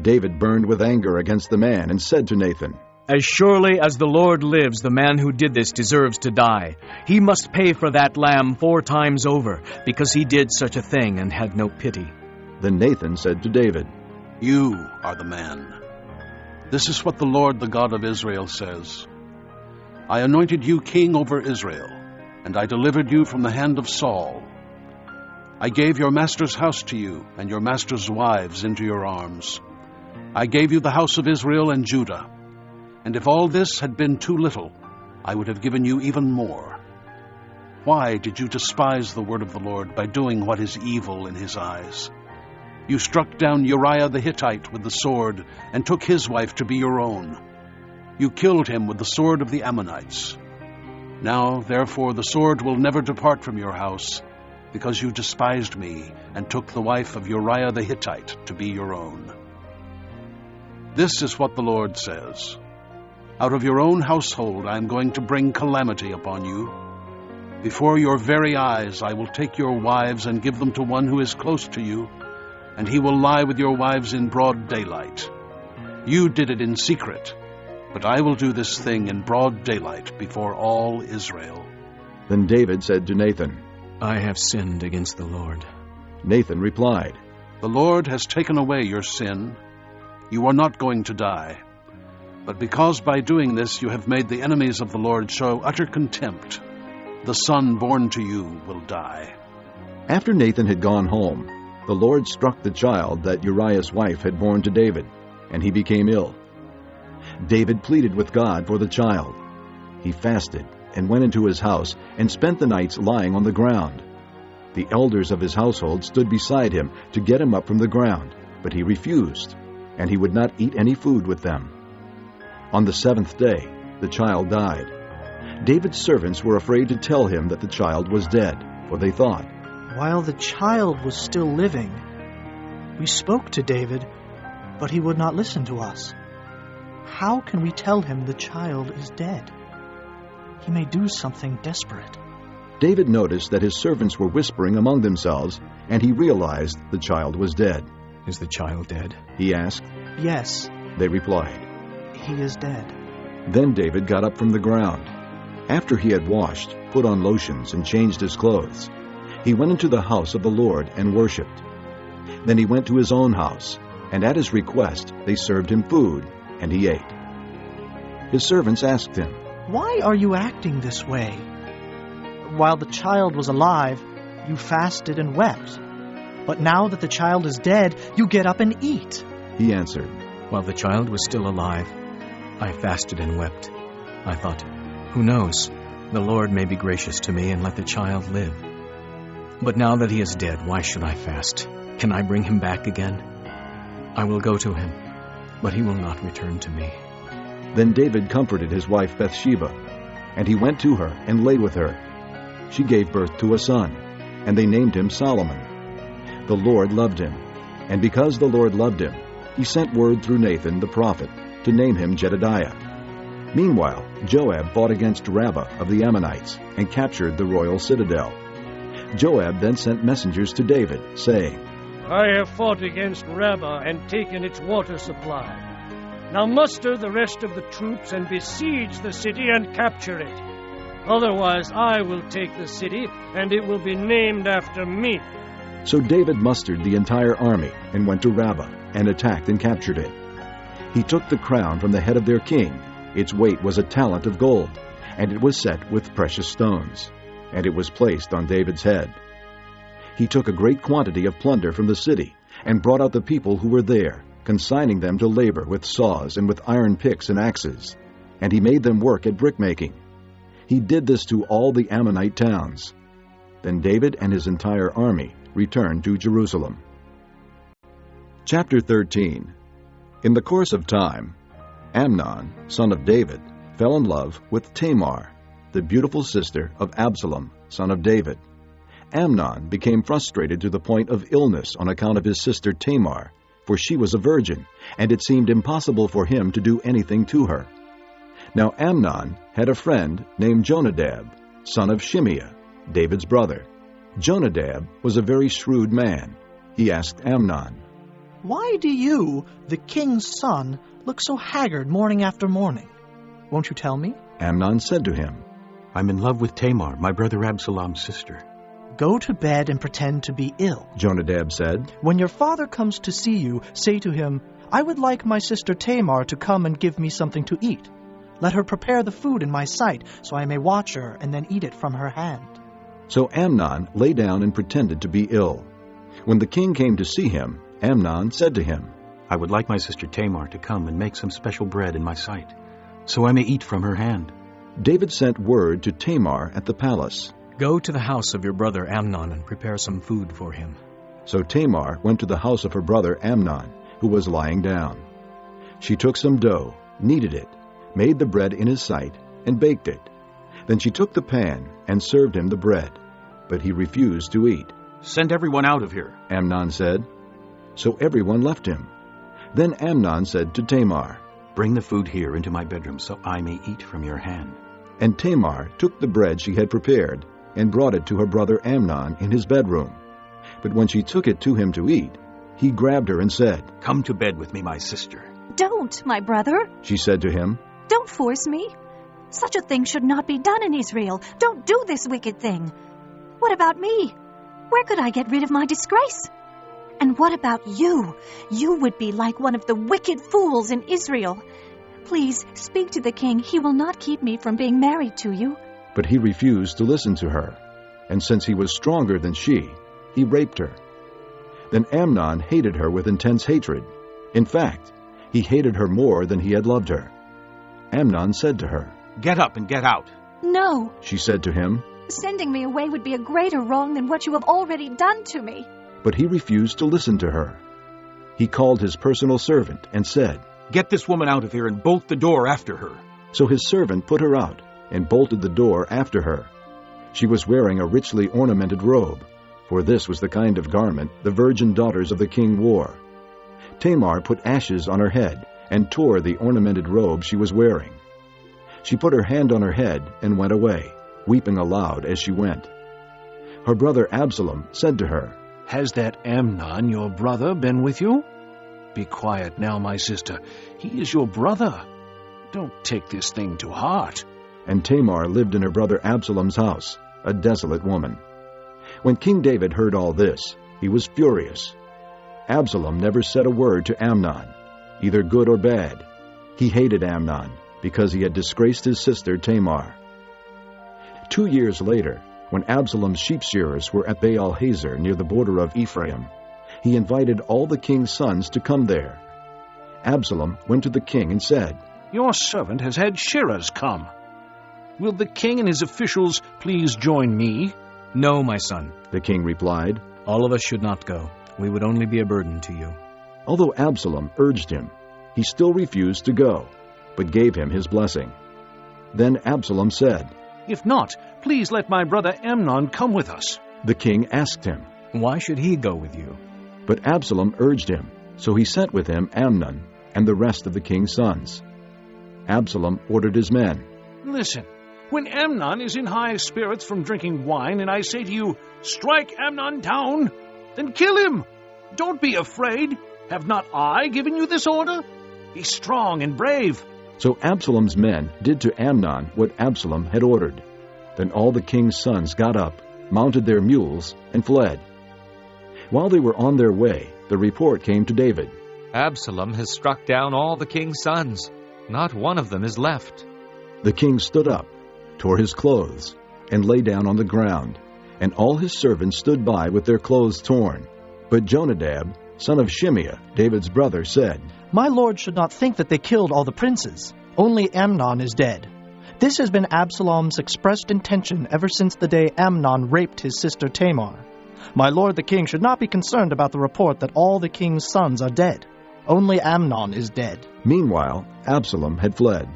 David burned with anger against the man and said to Nathan, "As surely as the Lord lives, the man who did this deserves to die. He must pay for that lamb 4 times over, because he did such a thing and had no pity." Then Nathan said to David, You are the man. This is what the Lord, the God of Israel, says. I anointed you king over Israel, and I delivered you from the hand of Saul. I gave your master's house to you, and your master's wives into your arms. I gave you the house of Israel and Judah. And if all this had been too little, I would have given you even more. Why did you despise the word of the Lord by doing what is evil in his eyes? You struck down Uriah the Hittite with the sword and took his wife to be your own. You killed him with the sword of the Ammonites. Now, therefore, the sword will never depart from your house, because you despised me and took the wife of Uriah the Hittite to be your own. This is what the Lord says. Out of your own household I am going to bring calamity upon you. Before your very eyes I will take your wives and give them to one who is close to you, and he will lie with your wives in broad daylight. You did it in secret, but I will do this thing in broad daylight before all Israel. Then David said to Nathan, I have sinned against the Lord. Nathan replied, The Lord has taken away your sin. You are not going to die. But because by doing this you have made the enemies of the Lord show utter contempt, the son born to you will die. After Nathan had gone home, the Lord struck the child that Uriah's wife had borne to David, and he became ill. David pleaded with God for the child. He fasted and went into his house and spent the nights lying on the ground. The elders of his household stood beside him to get him up from the ground, but he refused, and he would not eat any food with them. On the 7th day, the child died. David's servants were afraid to tell him that the child was dead, for they thought, While the child was still living, we spoke to David, but he would not listen to us. How can we tell him the child is dead? He may do something desperate. David noticed that his servants were whispering among themselves, and he realized the child was dead. Is the child dead? He asked. Yes. They replied. He is dead. Then David got up from the ground. After he had washed, put on lotions, and changed his clothes, he went into the house of the Lord and worshipped. Then he went to his own house, and at his request they served him food, and he ate. His servants asked him, Why are you acting this way? While the child was alive, you fasted and wept. But now that the child is dead, you get up and eat. He answered, While the child was still alive, I fasted and wept. I thought, who knows? The Lord may be gracious to me and let the child live. But now that he is dead, why should I fast? Can I bring him back again? I will go to him, but he will not return to me. Then David comforted his wife Bathsheba, and he went to her and lay with her. She gave birth to a son, and they named him Solomon. The Lord loved him, and because the Lord loved him, he sent word through Nathan the prophet to name him Jedediah. Meanwhile, Joab fought against Rabbah of the Ammonites and captured the royal citadel. Joab then sent messengers to David, saying, I have fought against Rabbah and taken its water supply. Now muster the rest of the troops and besiege the city and capture it. Otherwise I will take the city, and it will be named after me. So David mustered the entire army and went to Rabbah and attacked and captured it. He took the crown from the head of their king. Its weight was a talent of gold, and it was set with precious stones, and it was placed on David's head. He took a great quantity of plunder from the city and brought out the people who were there, consigning them to labor with saws and with iron picks and axes, and he made them work at brickmaking. He did this to all the Ammonite towns. Then David and his entire army returned to Jerusalem. Chapter 13. In the course of time, Amnon, son of David, fell in love with Tamar, the beautiful sister of Absalom, son of David. Amnon became frustrated to the point of illness on account of his sister Tamar, for she was a virgin, and it seemed impossible for him to do anything to her. Now Amnon had a friend named Jonadab, son of Shimeah, David's brother. Jonadab was a very shrewd man. He asked Amnon, Why do you, the king's son, look so haggard morning after morning? Won't you tell me? Amnon said to him, I'm in love with Tamar, my brother Absalom's sister. Go to bed and pretend to be ill. Jonadab said. When your father comes to see you, say to him, I would like my sister Tamar to come and give me something to eat. Let her prepare the food in my sight, so I may watch her and then eat it from her hand. So Amnon lay down and pretended to be ill. When the king came to see him, Amnon said to him, I would like my sister Tamar to come and make some special bread in my sight, so I may eat from her hand. David sent word to Tamar at the palace. Go to the house of your brother Amnon and prepare some food for him. So Tamar went to the house of her brother Amnon, who was lying down. She took some dough, kneaded it, made the bread in his sight, and baked it. Then she took the pan and served him the bread, but he refused to eat. Send everyone out of here, Amnon said. So everyone left him. Then Amnon said to Tamar, Bring the food here into my bedroom so I may eat from your hand. And Tamar took the bread she had prepared and brought it to her brother Amnon in his bedroom. But when she took it to him to eat, he grabbed her and said, Come to bed with me, my sister. Don't, my brother. She said to him, Don't force me. Such a thing should not be done in Israel. Don't do this wicked thing. What about me? Where could I get rid of my disgrace? And what about you? You would be like one of the wicked fools in Israel. Please speak to the king. He will not keep me from being married to you. But he refused to listen to her, and since he was stronger than she, he raped her. Then Amnon hated her with intense hatred. In fact, he hated her more than he had loved her. Amnon said to her, Get up and get out. No, she said to him. Sending me away would be a greater wrong than what you have already done to me. But he refused to listen to her. He called his personal servant and said, Get this woman out of here and bolt the door after her. So his servant put her out and bolted the door after her. She was wearing a richly ornamented robe, for this was the kind of garment the virgin daughters of the king wore. Tamar put ashes on her head and tore the ornamented robe she was wearing. She put her hand on her head and went away, weeping aloud as she went. Her brother Absalom said to her, Has that Amnon, your brother, been with you? Be quiet now, my sister. He is your brother. Don't take this thing to heart. And Tamar lived in her brother Absalom's house, a desolate woman. When King David heard all this, he was furious. Absalom never said a word to Amnon, either good or bad. He hated Amnon because he had disgraced his sister Tamar. 2 years later, when Absalom's sheep shearers were at Baal-Hazor near the border of Ephraim, he invited all the king's sons to come there. Absalom went to the king and said, Your servant has had shearers come. Will the king and his officials please join me? No, my son, the king replied. All of us should not go. We would only be a burden to you. Although Absalom urged him, he still refused to go, but gave him his blessing. Then Absalom said, If not, please let my brother Amnon come with us. The king asked him, "Why should he go with you?" But Absalom urged him, so he sent with him Amnon and the rest of the king's sons. Absalom ordered his men, Listen, when Amnon is in high spirits from drinking wine, and I say to you, 'Strike Amnon down,' then kill him. Don't be afraid. Have not I given you this order? Be strong and brave." So Absalom's men did to Amnon what Absalom had ordered. Then all the king's sons got up, mounted their mules, and fled. While they were on their way, the report came to David. "Absalom has struck down all the king's sons. Not one of them is left." The king stood up, tore his clothes, and lay down on the ground, and all his servants stood by with their clothes torn. But Jonadab, son of Shimeah, David's brother, said, "My lord should not think that they killed all the princes. Only Amnon is dead. This has been Absalom's expressed intention ever since the day Amnon raped his sister Tamar. My lord the king should not be concerned about the report that all the king's sons are dead. Only Amnon is dead." Meanwhile, Absalom had fled.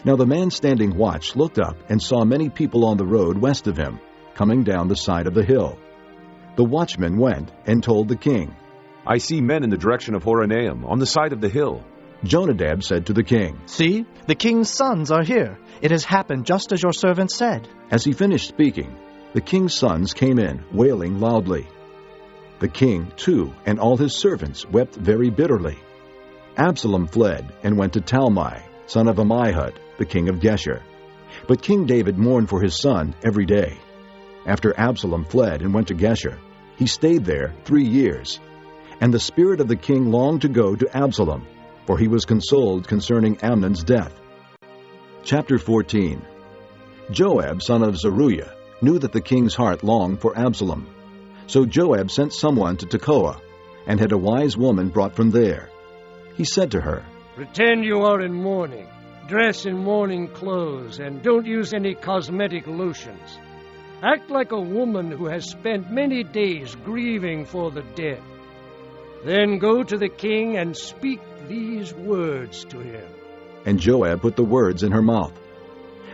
Now the man standing watch looked up and saw many people on the road west of him, coming down the side of the hill. The watchman went and told the king, "I see men in the direction of Horonaim, on the side of the hill." Jonadab said to the king, "See, the king's sons are here. It has happened just as your servant said." As he finished speaking, the king's sons came in, wailing loudly. The king, too, and all his servants wept very bitterly. Absalom fled and went to Talmai, son of Ammihud, the king of Geshur. But King David mourned for his son every day. After Absalom fled and went to Geshur, he stayed there 3 years. And the spirit of the king longed to go to Absalom, for he was consoled concerning Amnon's death. Chapter 14. Joab, son of Zeruiah, knew that the king's heart longed for Absalom. So Joab sent someone to Tekoa, and had a wise woman brought from there. He said to her, "Pretend you are in mourning. Dress in mourning clothes, and don't use any cosmetic lotions. Act like a woman who has spent many days grieving for the dead. Then go to the king and speak these words to him." And Joab put the words in her mouth.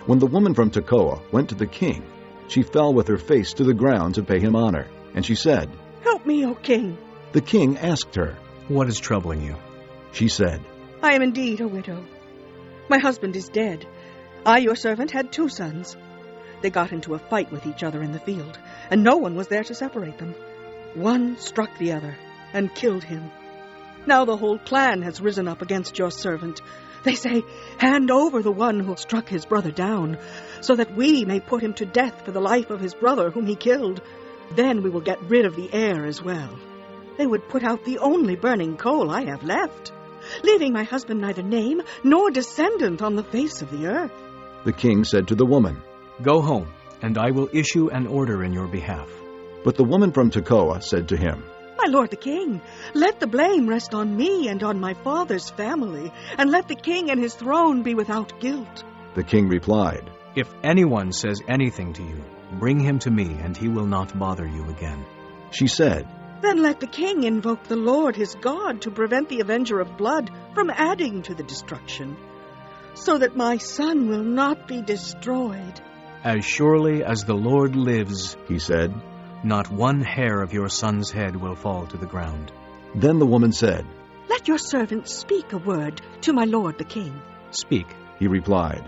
When the woman from Tekoa went to the king, she fell with her face to the ground to pay him honor, and she said, "Help me, O king." The king asked her, "What is troubling you?" She said, "I am indeed a widow. My husband is dead. I, your servant, had 2 sons. They got into a fight with each other in the field, and no one was there to separate them. One struck the other and killed him. Now the whole clan has risen up against your servant. They say, 'Hand over the one who struck his brother down, so that we may put him to death for the life of his brother whom he killed. Then we will get rid of the heir as well.' They would put out the only burning coal I have left, leaving my husband neither name nor descendant on the face of the earth." The king said to the woman, "Go home, and I will issue an order in your behalf." But the woman from Tekoa said to him, "My lord the king, let the blame rest on me and on my father's family, and let the king and his throne be without guilt." The king replied, "If anyone says anything to you, bring him to me, and he will not bother you again." She said, "Then let the king invoke the Lord his God to prevent the avenger of blood from adding to the destruction, so that my son will not be destroyed." "As surely as the Lord lives," he said, "not one hair of your son's head will fall to the ground." Then the woman said, "Let your servant speak a word to my lord the king." "Speak," he replied.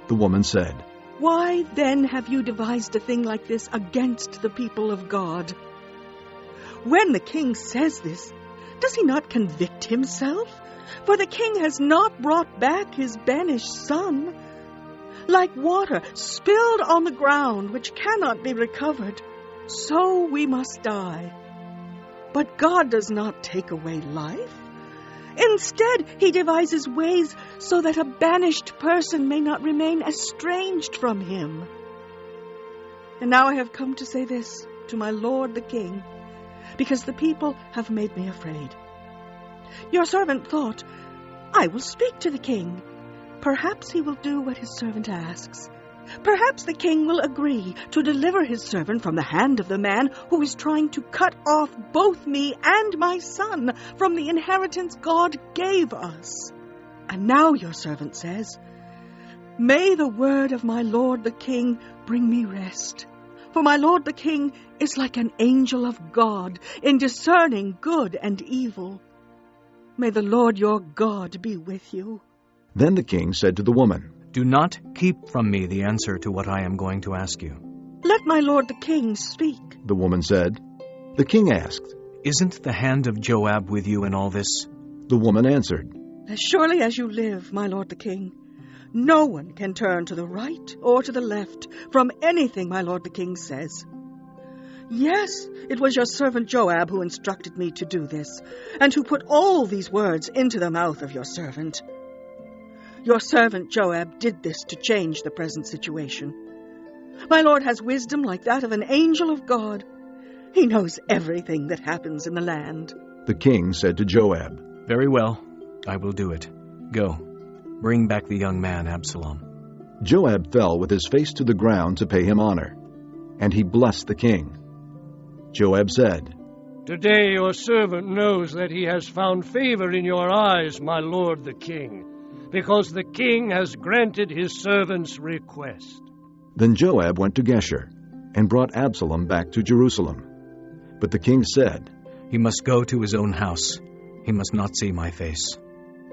The woman said, "Why then have you devised a thing like this against the people of God? When the king says this, does he not convict himself? For the king has not brought back his banished son. Like water spilled on the ground, which cannot be recovered, so we must die. But God does not take away life. Instead, he devises ways so that a banished person may not remain estranged from him. And now I have come to say this to my lord the king, because the people have made me afraid. Your servant thought, 'I will speak to the king. Perhaps he will do what his servant asks. Perhaps the king will agree to deliver his servant from the hand of the man who is trying to cut off both me and my son from the inheritance God gave us.' And now your servant says, 'May the word of my lord the king bring me rest, For my lord the king is like an angel of God in discerning good and evil. May the Lord your God be with you." Then the king said to the woman, "Do not keep from me the answer to what I am going to ask you." "Let my lord the king speak." The woman said. The king asked, "Isn't the hand of Joab with you in all this?" The woman answered, "As surely as you live, my lord the king, no one can turn to the right or to the left from anything my lord the king says. Yes, it was your servant Joab who instructed me to do this, and who put all these words into the mouth of your servant. Your servant Joab did this to change the present situation. My lord has wisdom like that of an angel of God. He knows everything that happens in the land." The king said to Joab, "Very well, I will do it. Go, bring back the young man Absalom." Joab fell with his face to the ground to pay him honor, and he blessed the king. Joab said, "Today your servant knows that he has found favor in your eyes, my lord the king, because the king has granted his servant's request." Then Joab went to Geshur and brought Absalom back to Jerusalem. But the king said, "He must go to his own house. He must not see my face."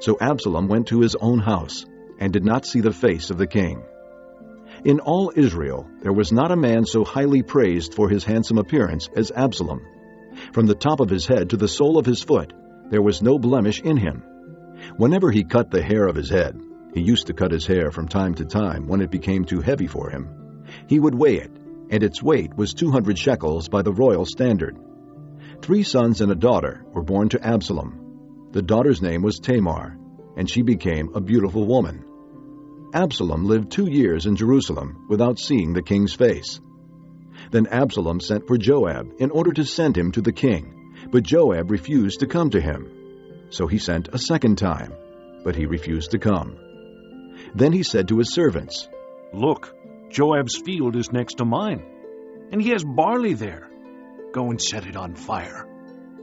So Absalom went to his own house and did not see the face of the king. In all Israel there was not a man so highly praised for his handsome appearance as Absalom. From the top of his head to the sole of his foot, there was no blemish in him. Whenever he cut the hair of his head, he used to cut his hair from time to time when it became too heavy for him, he would weigh it, and its weight was 200 shekels by the royal standard. 3 sons and a daughter were born to Absalom. The daughter's name was Tamar, and she became a beautiful woman. Absalom lived 2 years in Jerusalem without seeing the king's face. Then Absalom sent for Joab in order to send him to the king, but Joab refused to come to him. So he sent a second time, but he refused to come. Then he said to his servants, "Look, Joab's field is next to mine, and he has barley there. Go and set it on fire."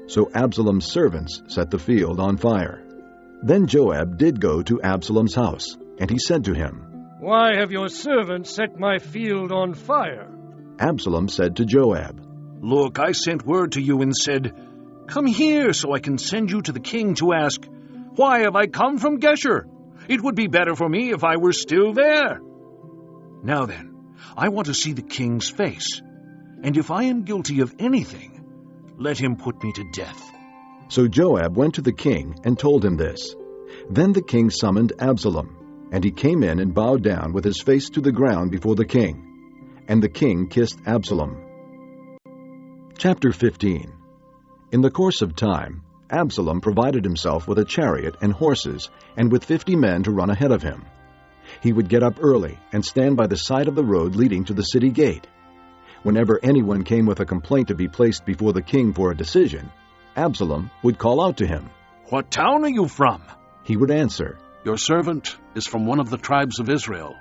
So Absalom's servants set the field on fire. Then Joab did go to Absalom's house, and he said to him, "Why have your servants set my field on fire?" Absalom said to Joab, "Look, I sent word to you and said, 'Come here so I can send you to the king to ask, why have I come from Geshur? It would be better for me if I were still there.' Now then, I want to see the king's face, and if I am guilty of anything, let him put me to death." So Joab went to the king and told him this. Then the king summoned Absalom, and he came in and bowed down with his face to the ground before the king. And the king kissed Absalom. Chapter 15. In the course of time, Absalom provided himself with a chariot and horses, and with 50 men to run ahead of him. He would get up early and stand by the side of the road leading to the city gate. Whenever anyone came with a complaint to be placed before the king for a decision, Absalom would call out to him. "What town are you from?" He would answer, "Your servant is from one of the tribes of Israel."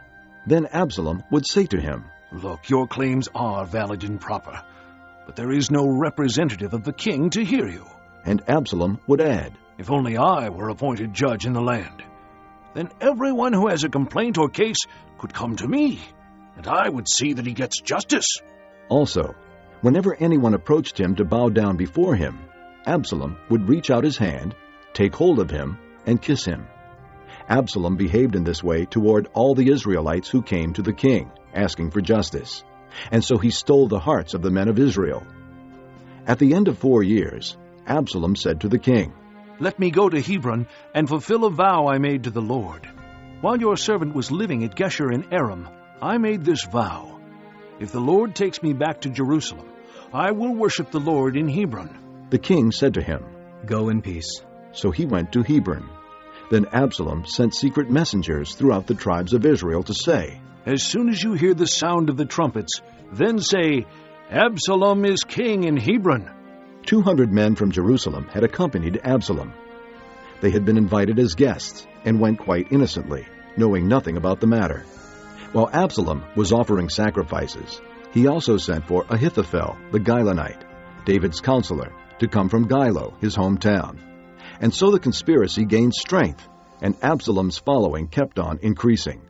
Then Absalom would say to him, "Look, your claims are valid and proper, but there is no representative of the king to hear you." And Absalom would add, "If only I were appointed judge in the land, then everyone who has a complaint or case could come to me, and I would see that he gets justice." Also, whenever anyone approached him to bow down before him, Absalom would reach out his hand, take hold of him, and kiss him. Absalom behaved in this way toward all the Israelites who came to the king, asking for justice, and so he stole the hearts of the men of Israel. At the end of 4 years, Absalom said to the king, "Let me go to Hebron and fulfill a vow I made to the Lord. While your servant was living at Geshur in Aram, I made this vow. If the Lord takes me back to Jerusalem, I will worship the Lord in Hebron." The king said to him, "Go in peace." So he went to Hebron. Then Absalom sent secret messengers throughout the tribes of Israel to say, "As soon as you hear the sound of the trumpets, then say, 'Absalom is king in Hebron.'" 200 men from Jerusalem had accompanied Absalom. They had been invited as guests and went quite innocently, knowing nothing about the matter. While Absalom was offering sacrifices, he also sent for Ahithophel, the Gilonite, David's counselor, to come from Gilo, his hometown. And so the conspiracy gained strength, and Absalom's following kept on increasing.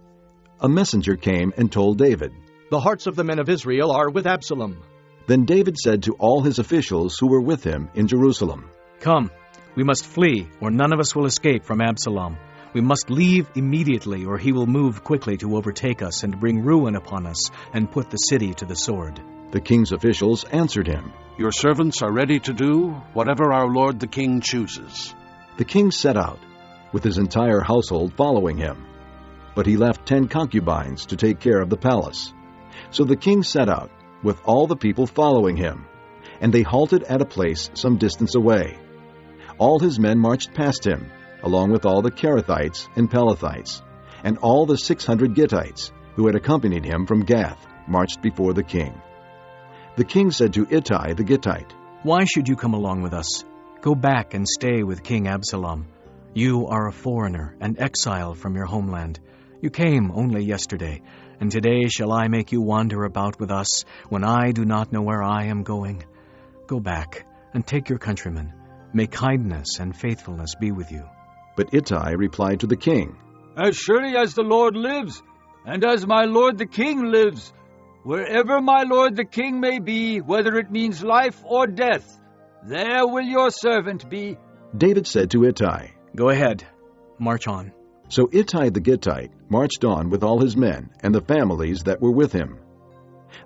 A messenger came and told David, The hearts of the men of Israel are with Absalom." Then David said to all his officials who were with him in Jerusalem, "Come, we must flee, or none of us will escape from Absalom. We must leave immediately, or he will move quickly to overtake us and bring ruin upon us and put the city to the sword." The king's officials answered him, "Your servants are ready to do whatever our lord the king chooses." The king set out, with his entire household following him. But he left 10 concubines to take care of the palace. So the king set out, with all the people following him, and they halted at a place some distance away. All his men marched past him, along with all the Kerethites and Pelethites, and all the 600 Gittites, who had accompanied him from Gath, marched before the king. The king said to Ittai the Gittite, "Why should you come along with us? Go back and stay with King Absalom. You are a foreigner and exile from your homeland. You came only yesterday, and today shall I make you wander about with us, when I do not know where I am going? Go back and take your countrymen. May kindness and faithfulness be with you." But Ittai replied to the king, "As surely as the Lord lives, and as my lord the king lives, wherever my lord the king may be, whether it means life or death, there will your servant be." David said to Ittai, "Go ahead, march on." So Ittai the Gittite marched on with all his men and the families that were with him.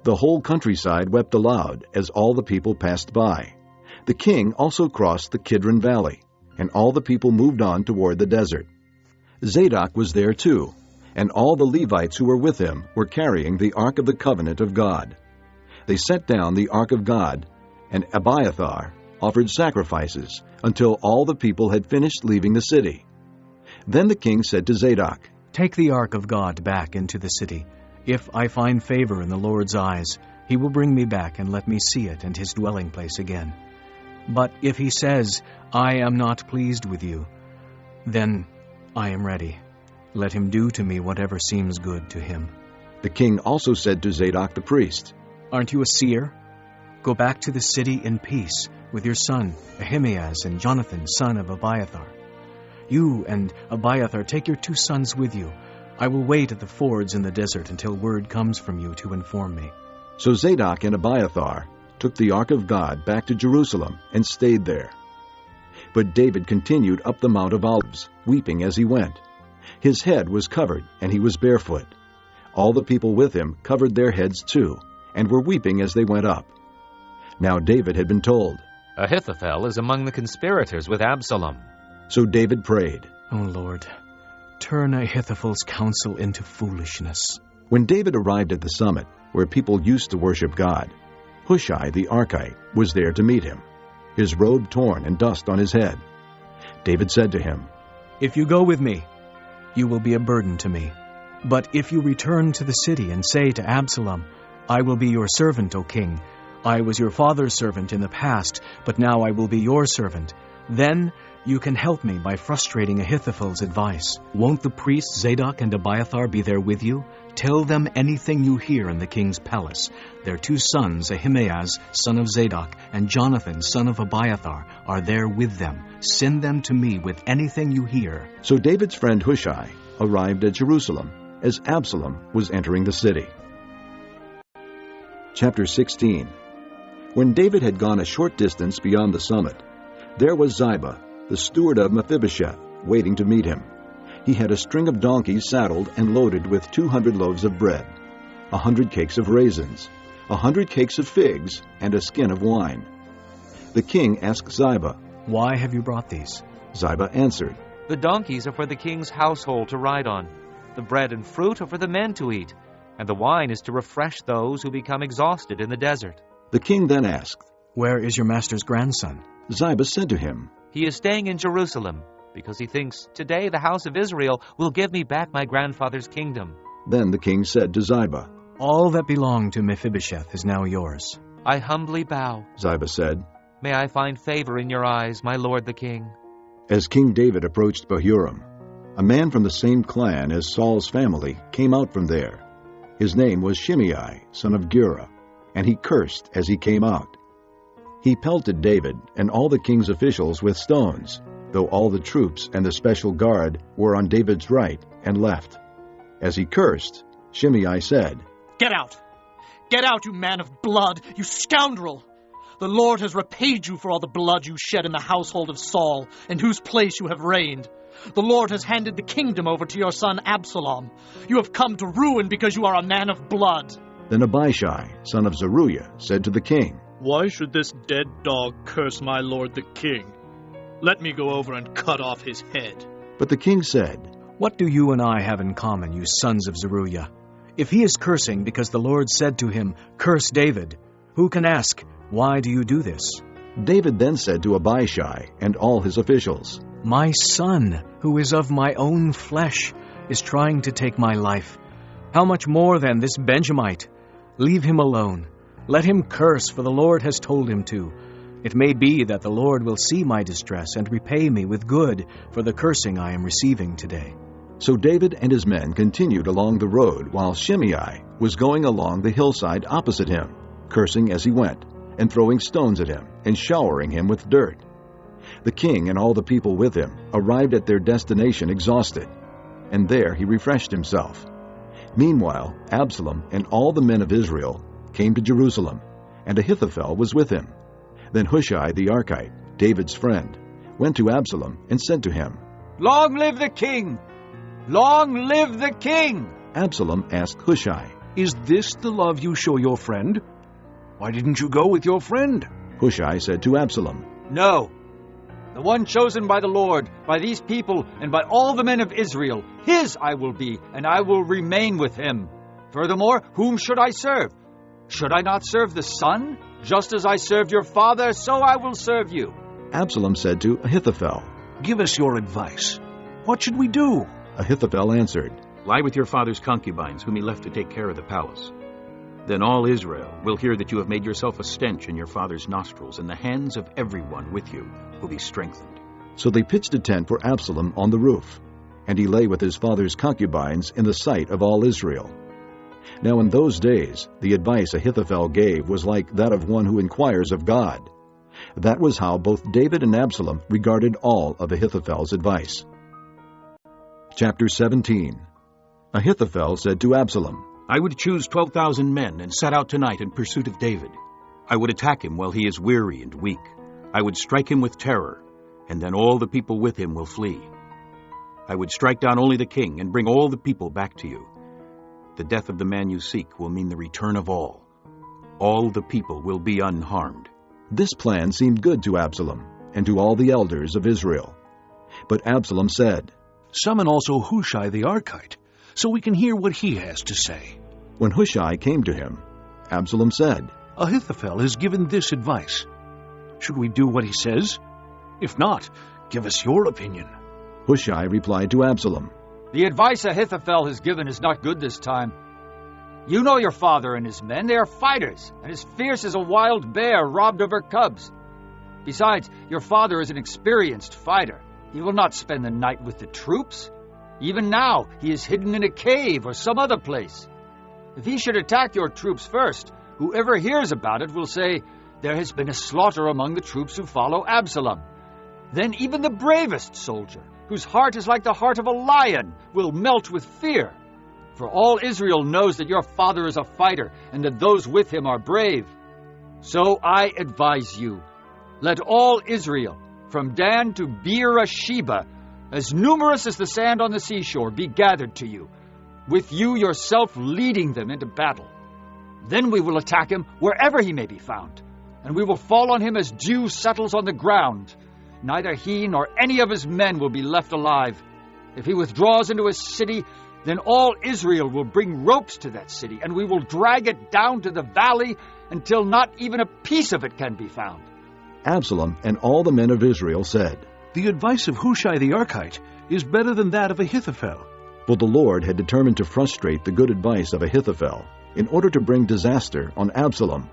The whole countryside wept aloud as all the people passed by. The king also crossed the Kidron Valley, and all the people moved on toward the desert. Zadok was there too, and all the Levites who were with him were carrying the Ark of the Covenant of God. They set down the Ark of God, and Abiathar offered sacrifices until all the people had finished leaving the city. Then the king said to Zadok, "Take the Ark of God back into the city. If I find favor in the Lord's eyes, he will bring me back and let me see it and his dwelling place again. But if he says, 'I am not pleased with you,' then I am ready. Let him do to me whatever seems good to him." The king also said to Zadok the priest, "Aren't you a seer? Go back to the city in peace with your son Ahimaaz and Jonathan, son of Abiathar. You and Abiathar take your 2 sons with you. I will wait at the fords in the desert until word comes from you to inform me." So Zadok and Abiathar took the Ark of God back to Jerusalem and stayed there. But David continued up the Mount of Olives, weeping as he went. His head was covered, and he was barefoot. All the people with him covered their heads too, and were weeping as they went up. Now David had been told, "Ahithophel is among the conspirators with Absalom." So David prayed, "O Lord, turn Ahithophel's counsel into foolishness." When David arrived at the summit, where people used to worship God, Hushai the Archite was there to meet him, his robe torn and dust on his head. David said to him, "If you go with me, you will be a burden to me. But if you return to the city and say to Absalom, 'I will be your servant, O king. I was your father's servant in the past, but now I will be your servant,' then you can help me by frustrating Ahithophel's advice. Won't the priests Zadok and Abiathar be there with you? Tell them anything you hear in the king's palace. Their 2 sons, Ahimaaz, son of Zadok, and Jonathan, son of Abiathar, are there with them. Send them to me with anything you hear." So David's friend Hushai arrived at Jerusalem as Absalom was entering the city. Chapter 16. When David had gone a short distance beyond the summit, there was Ziba, the steward of Mephibosheth, waiting to meet him. He had a string of donkeys saddled and loaded with 200 loaves of bread, 100 cakes of raisins, 100 cakes of figs, and a skin of wine. The king asked Ziba, "Why have you brought these?" Ziba answered, "The donkeys are for the king's household to ride on. The bread and fruit are for the men to eat, and the wine is to refresh those who become exhausted in the desert." The king then asked, "Where is your master's grandson?" Ziba said to him, "He is staying in Jerusalem, because he thinks, 'Today the house of Israel will give me back my grandfather's kingdom.'" Then the king said to Ziba, "All that belonged to Mephibosheth is now yours." "I humbly bow," Ziba said. "May I find favor in your eyes, my lord the king." As King David approached Bahurim, a man from the same clan as Saul's family came out from there. His name was Shimei, son of Gera, and he cursed as he came out. He pelted David and all the king's officials with stones, though all the troops and the special guard were on David's right and left. As he cursed, Shimei said, "Get out! Get out, you man of blood, you scoundrel! The Lord has repaid you for all the blood you shed in the household of Saul, in whose place you have reigned. The Lord has handed the kingdom over to your son Absalom. You have come to ruin because you are a man of blood. Then Abishai, son of Zeruiah, said to the king, Why should this dead dog curse my lord the king? Let me go over and cut off his head. But the king said, What do you and I have in common, you sons of Zeruiah? If he is cursing because the Lord said to him, Curse David, who can ask, Why do you do this? David then said to Abishai and all his officials, My son, who is of my own flesh, is trying to take my life. How much more then this Benjamite? Leave him alone. Let him curse, for the Lord has told him to. It may be that the Lord will see my distress and repay me with good for the cursing I am receiving today. So David and his men continued along the road, while Shimei was going along the hillside opposite him, cursing as he went, and throwing stones at him, and showering him with dirt. The king and all the people with him arrived at their destination exhausted, and there he refreshed himself. Meanwhile, Absalom and all the men of Israel came to Jerusalem, and Ahithophel was with him. Then Hushai the Archite, David's friend, went to Absalom and said to him, Long live the king! Long live the king! Absalom asked Hushai, Is this the love you show your friend? Why didn't you go with your friend? Hushai said to Absalom, No. The one chosen by the Lord, by these people, and by all the men of Israel, his I will be, and I will remain with him. Furthermore, whom should I serve? Should I not serve the son? Just as I served your father, so I will serve you. Absalom said to Ahithophel, Give us your advice. What should we do? Ahithophel answered, Lie with your father's concubines, whom he left to take care of the palace. Then all Israel will hear that you have made yourself a stench in your father's nostrils, and the hands of everyone with you will be strengthened. So they pitched a tent for Absalom on the roof, and he lay with his father's concubines in the sight of all Israel. Now in those days the advice Ahithophel gave was like that of one who inquires of God. That was how both David and Absalom regarded all of Ahithophel's advice. Chapter 17. Ahithophel said to Absalom, I would choose 12,000 men and set out tonight in pursuit of David. I would attack him while he is weary and weak. I would strike him with terror, and then all the people with him will flee. I would strike down only the king and bring all the people back to you. The death of the man you seek will mean the return of all. All the people will be unharmed. This plan seemed good to Absalom and to all the elders of Israel. But Absalom said, Summon also Hushai the Archite, so we can hear what he has to say. When Hushai came to him, Absalom said, Ahithophel has given this advice. Should we do what he says? If not, give us your opinion. Hushai replied to Absalom, The advice Ahithophel has given is not good this time. You know your father and his men. They are fighters, and as fierce as a wild bear robbed of her cubs. Besides, your father is an experienced fighter. He will not spend the night with the troops. Even now, he is hidden in a cave or some other place. If he should attack your troops first, whoever hears about it will say, There has been a slaughter among the troops who follow Absalom. Then even the bravest soldier, whose heart is like the heart of a lion, will melt with fear. For all Israel knows that your father is a fighter, and that those with him are brave. So I advise you, let all Israel, from Dan to Beersheba, as numerous as the sand on the seashore, be gathered to you, with you yourself leading them into battle. Then we will attack him wherever he may be found, and we will fall on him as dew settles on the ground. Neither he nor any of his men will be left alive. If he withdraws into a city, then all Israel will bring ropes to that city, and we will drag it down to the valley until not even a piece of it can be found. Absalom and all the men of Israel said, The advice of Hushai the Archite is better than that of Ahithophel. For the Lord had determined to frustrate the good advice of Ahithophel in order to bring disaster on Absalom.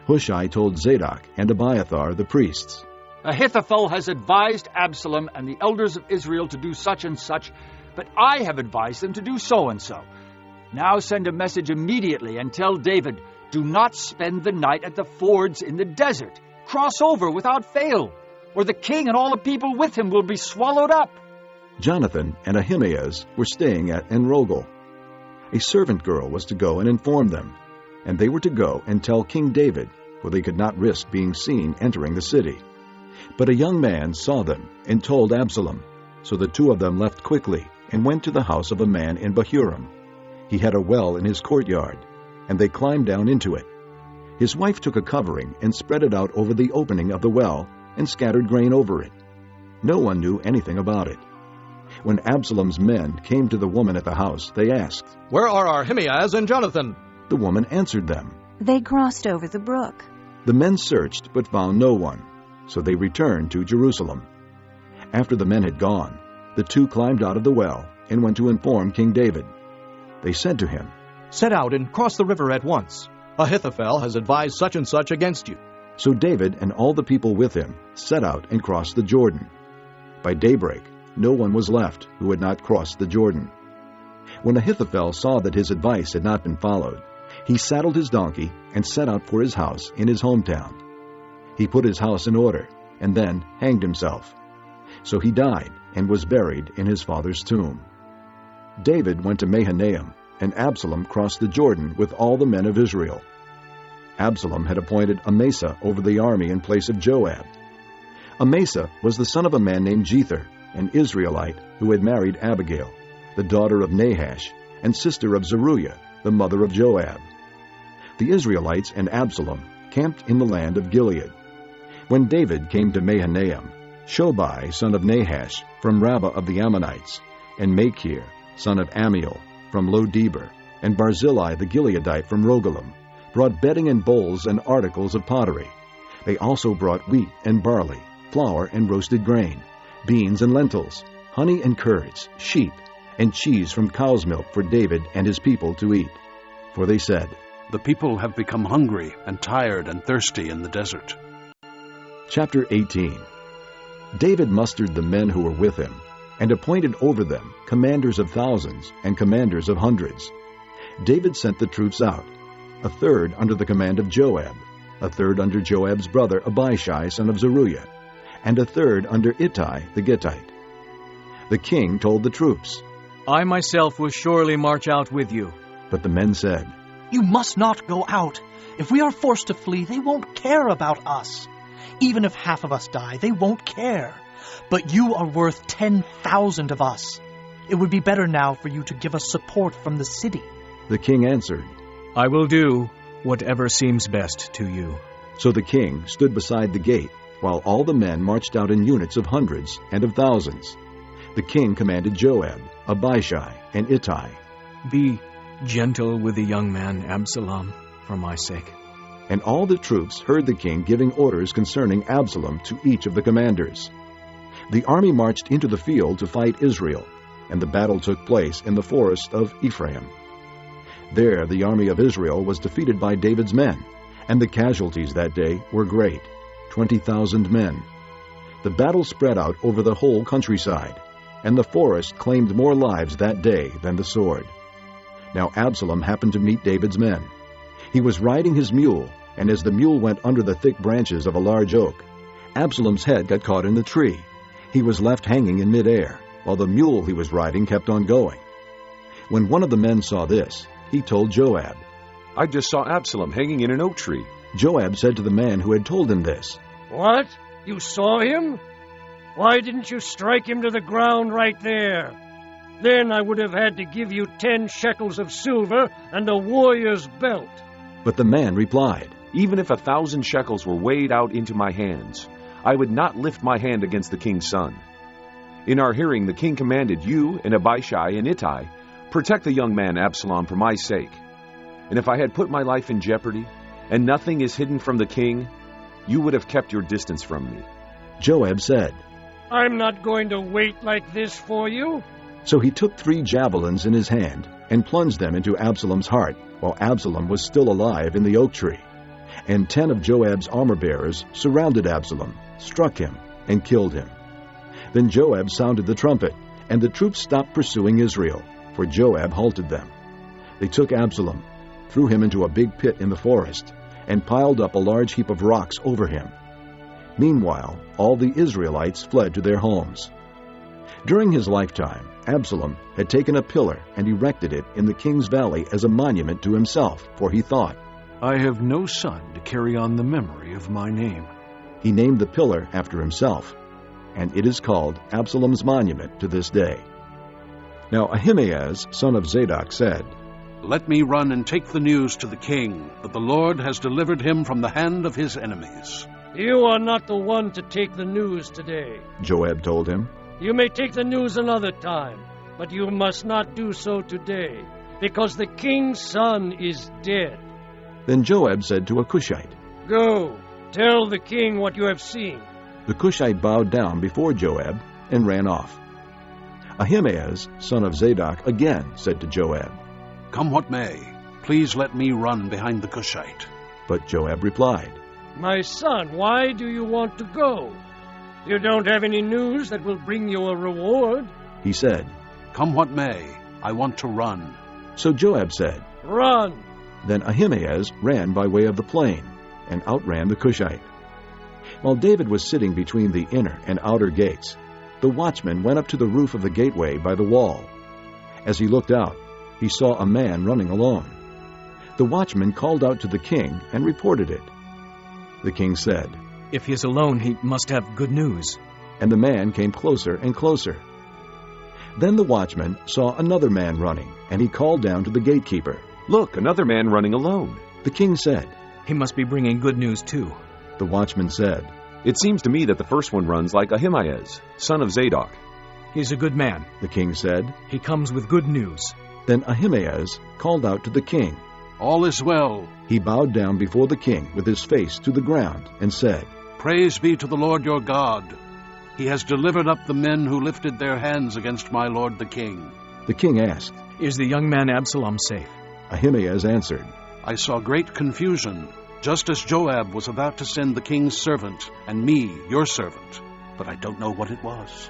Hushai told Zadok and Abiathar the priests, Ahithophel has advised Absalom and the elders of Israel to do such and such, but I have advised them to do so and so. Now send a message immediately and tell David, Do not spend the night at the fords in the desert. Cross over without fail, or the king and all the people with him will be swallowed up. Jonathan and Ahimaaz were staying at Enrogel. A servant girl was to go and inform them, and they were to go and tell King David, for they could not risk being seen entering the city. But a young man saw them and told Absalom. So the two of them left quickly and went to the house of a man in Bahurim. He had a well in his courtyard, and they climbed down into it. His wife took a covering and spread it out over the opening of the well and scattered grain over it. No one knew anything about it. When Absalom's men came to the woman at the house, they asked, "Where are Ahimaaz and Jonathan?" The woman answered them, "They crossed over the brook." The men searched but found no one, so they returned to Jerusalem. After the men had gone, the two climbed out of the well and went to inform King David. They said to him, "Set out and cross the river at once. Ahithophel has advised such and such against you." So David and all the people with him set out and crossed the Jordan. By daybreak, no one was left who had not crossed the Jordan. When Ahithophel saw that his advice had not been followed, he saddled his donkey and set out for his house in his hometown. He put his house in order and then hanged himself. So he died and was buried in his father's tomb. David went to Mahanaim, and Absalom crossed the Jordan with all the men of Israel. Absalom had appointed Amasa over the army in place of Joab. Amasa was the son of a man named Jether, an Israelite who had married Abigail, the daughter of Nahash, and sister of Zeruiah, the mother of Joab. The Israelites and Absalom camped in the land of Gilead. When David came to Mahanaim, Shobai, son of Nahash, from Rabbah of the Ammonites, and Machir, son of Ammiel, from Lo-debar, and Barzillai the Gileadite from Rogelim, brought bedding and bowls and articles of pottery. They also brought wheat and barley, flour and roasted grain, beans and lentils, honey and curds, sheep, and cheese from cow's milk for David and his people to eat. For they said, "The people have become hungry and tired and thirsty in the desert." Chapter 18. David mustered the men who were with him, and appointed over them commanders of thousands and commanders of hundreds. David sent the troops out, a third under the command of Joab, a third under Joab's brother Abishai son of Zeruiah, and a third under Ittai the Gittite. The king told the troops, "I myself will surely march out with you." But the men said, "You must not go out. If we are forced to flee, they won't care about us. Even if half of us die, they won't care. But you are worth 10,000 of us. It would be better now for you to give us support from the city." The king answered, "I will do whatever seems best to you." So the king stood beside the gate, while all the men marched out in units of hundreds and of thousands. The king commanded Joab, Abishai, and Ittai, "Be gentle with the young man Absalom, for my sake." And all the troops heard the king giving orders concerning Absalom to each of the commanders. The army marched into the field to fight Israel, and the battle took place in the forest of Ephraim. There the army of Israel was defeated by David's men, and the casualties that day were great, 20,000 men. The battle spread out over the whole countryside, and the forest claimed more lives that day than the sword. Now Absalom happened to meet David's men. He was riding his mule, and as the mule went under the thick branches of a large oak, Absalom's head got caught in the tree. He was left hanging in midair, while the mule he was riding kept on going. When one of the men saw this, he told Joab. "I just saw Absalom hanging in an oak tree." Joab said to the man who had told him this, "What? You saw him? Why didn't you strike him to the ground right there? Then I would have had to give you 10 shekels of silver and a warrior's belt." But the man replied, "Even if 1,000 shekels were weighed out into my hands, I would not lift my hand against the king's son. In our hearing, the king commanded you and Abishai and Ittai, protect the young man Absalom for my sake. And if I had put my life in jeopardy, and nothing is hidden from the king, you would have kept your distance from me." Joab said, "I'm not going to wait like this for you." So he took 3 javelins in his hand and plunged them into Absalom's heart, while Absalom was still alive in the oak tree. And 10 of Joab's armor-bearers surrounded Absalom, struck him, and killed him. Then Joab sounded the trumpet, and the troops stopped pursuing Israel, for Joab halted them. They took Absalom, threw him into a big pit in the forest, and piled up a large heap of rocks over him. Meanwhile, all the Israelites fled to their homes. During his lifetime, Absalom had taken a pillar and erected it in the king's valley as a monument to himself, for he thought, I have no son to carry on the memory of my name. He named the pillar after himself, and it is called Absalom's monument to this day. Now Ahimaaz, son of Zadok, said, Let me run and take the news to the king, that the Lord has delivered him from the hand of his enemies. You are not the one to take the news today. Joab told him. You may take the news another time, but you must not do so today, because the king's son is dead. Then Joab said to a Cushite, Go, tell the king what you have seen. The Cushite bowed down before Joab and ran off. Ahimaaz, son of Zadok, again said to Joab, Come what may, please let me run behind the Cushite. But Joab replied, My son, why do you want to go? You don't have any news that will bring you a reward. He said, Come what may, I want to run. So Joab said, Run. Then Ahimaaz ran by way of the plain, and outran the Cushite. While David was sitting between the inner and outer gates, the watchman went up to the roof of the gateway by the wall. As he looked out, he saw a man running alone. The watchman called out to the king and reported it. The king said, If he is alone, he must have good news. And the man came closer and closer. Then the watchman saw another man running, and he called down to the gatekeeper, Look, another man running alone. The king said, He must be bringing good news too. The watchman said, It seems to me that the first one runs like Ahimaaz, son of Zadok. He's a good man. The king said, He comes with good news. Then Ahimaaz called out to the king. All is well. He bowed down before the king with his face to the ground and said, Praise be to the Lord your God. He has delivered up the men who lifted their hands against my lord the king. The king asked, Is the young man Absalom safe? Ahimaaz answered, I saw great confusion, just as Joab was about to send the king's servant and me, your servant, but I don't know what it was.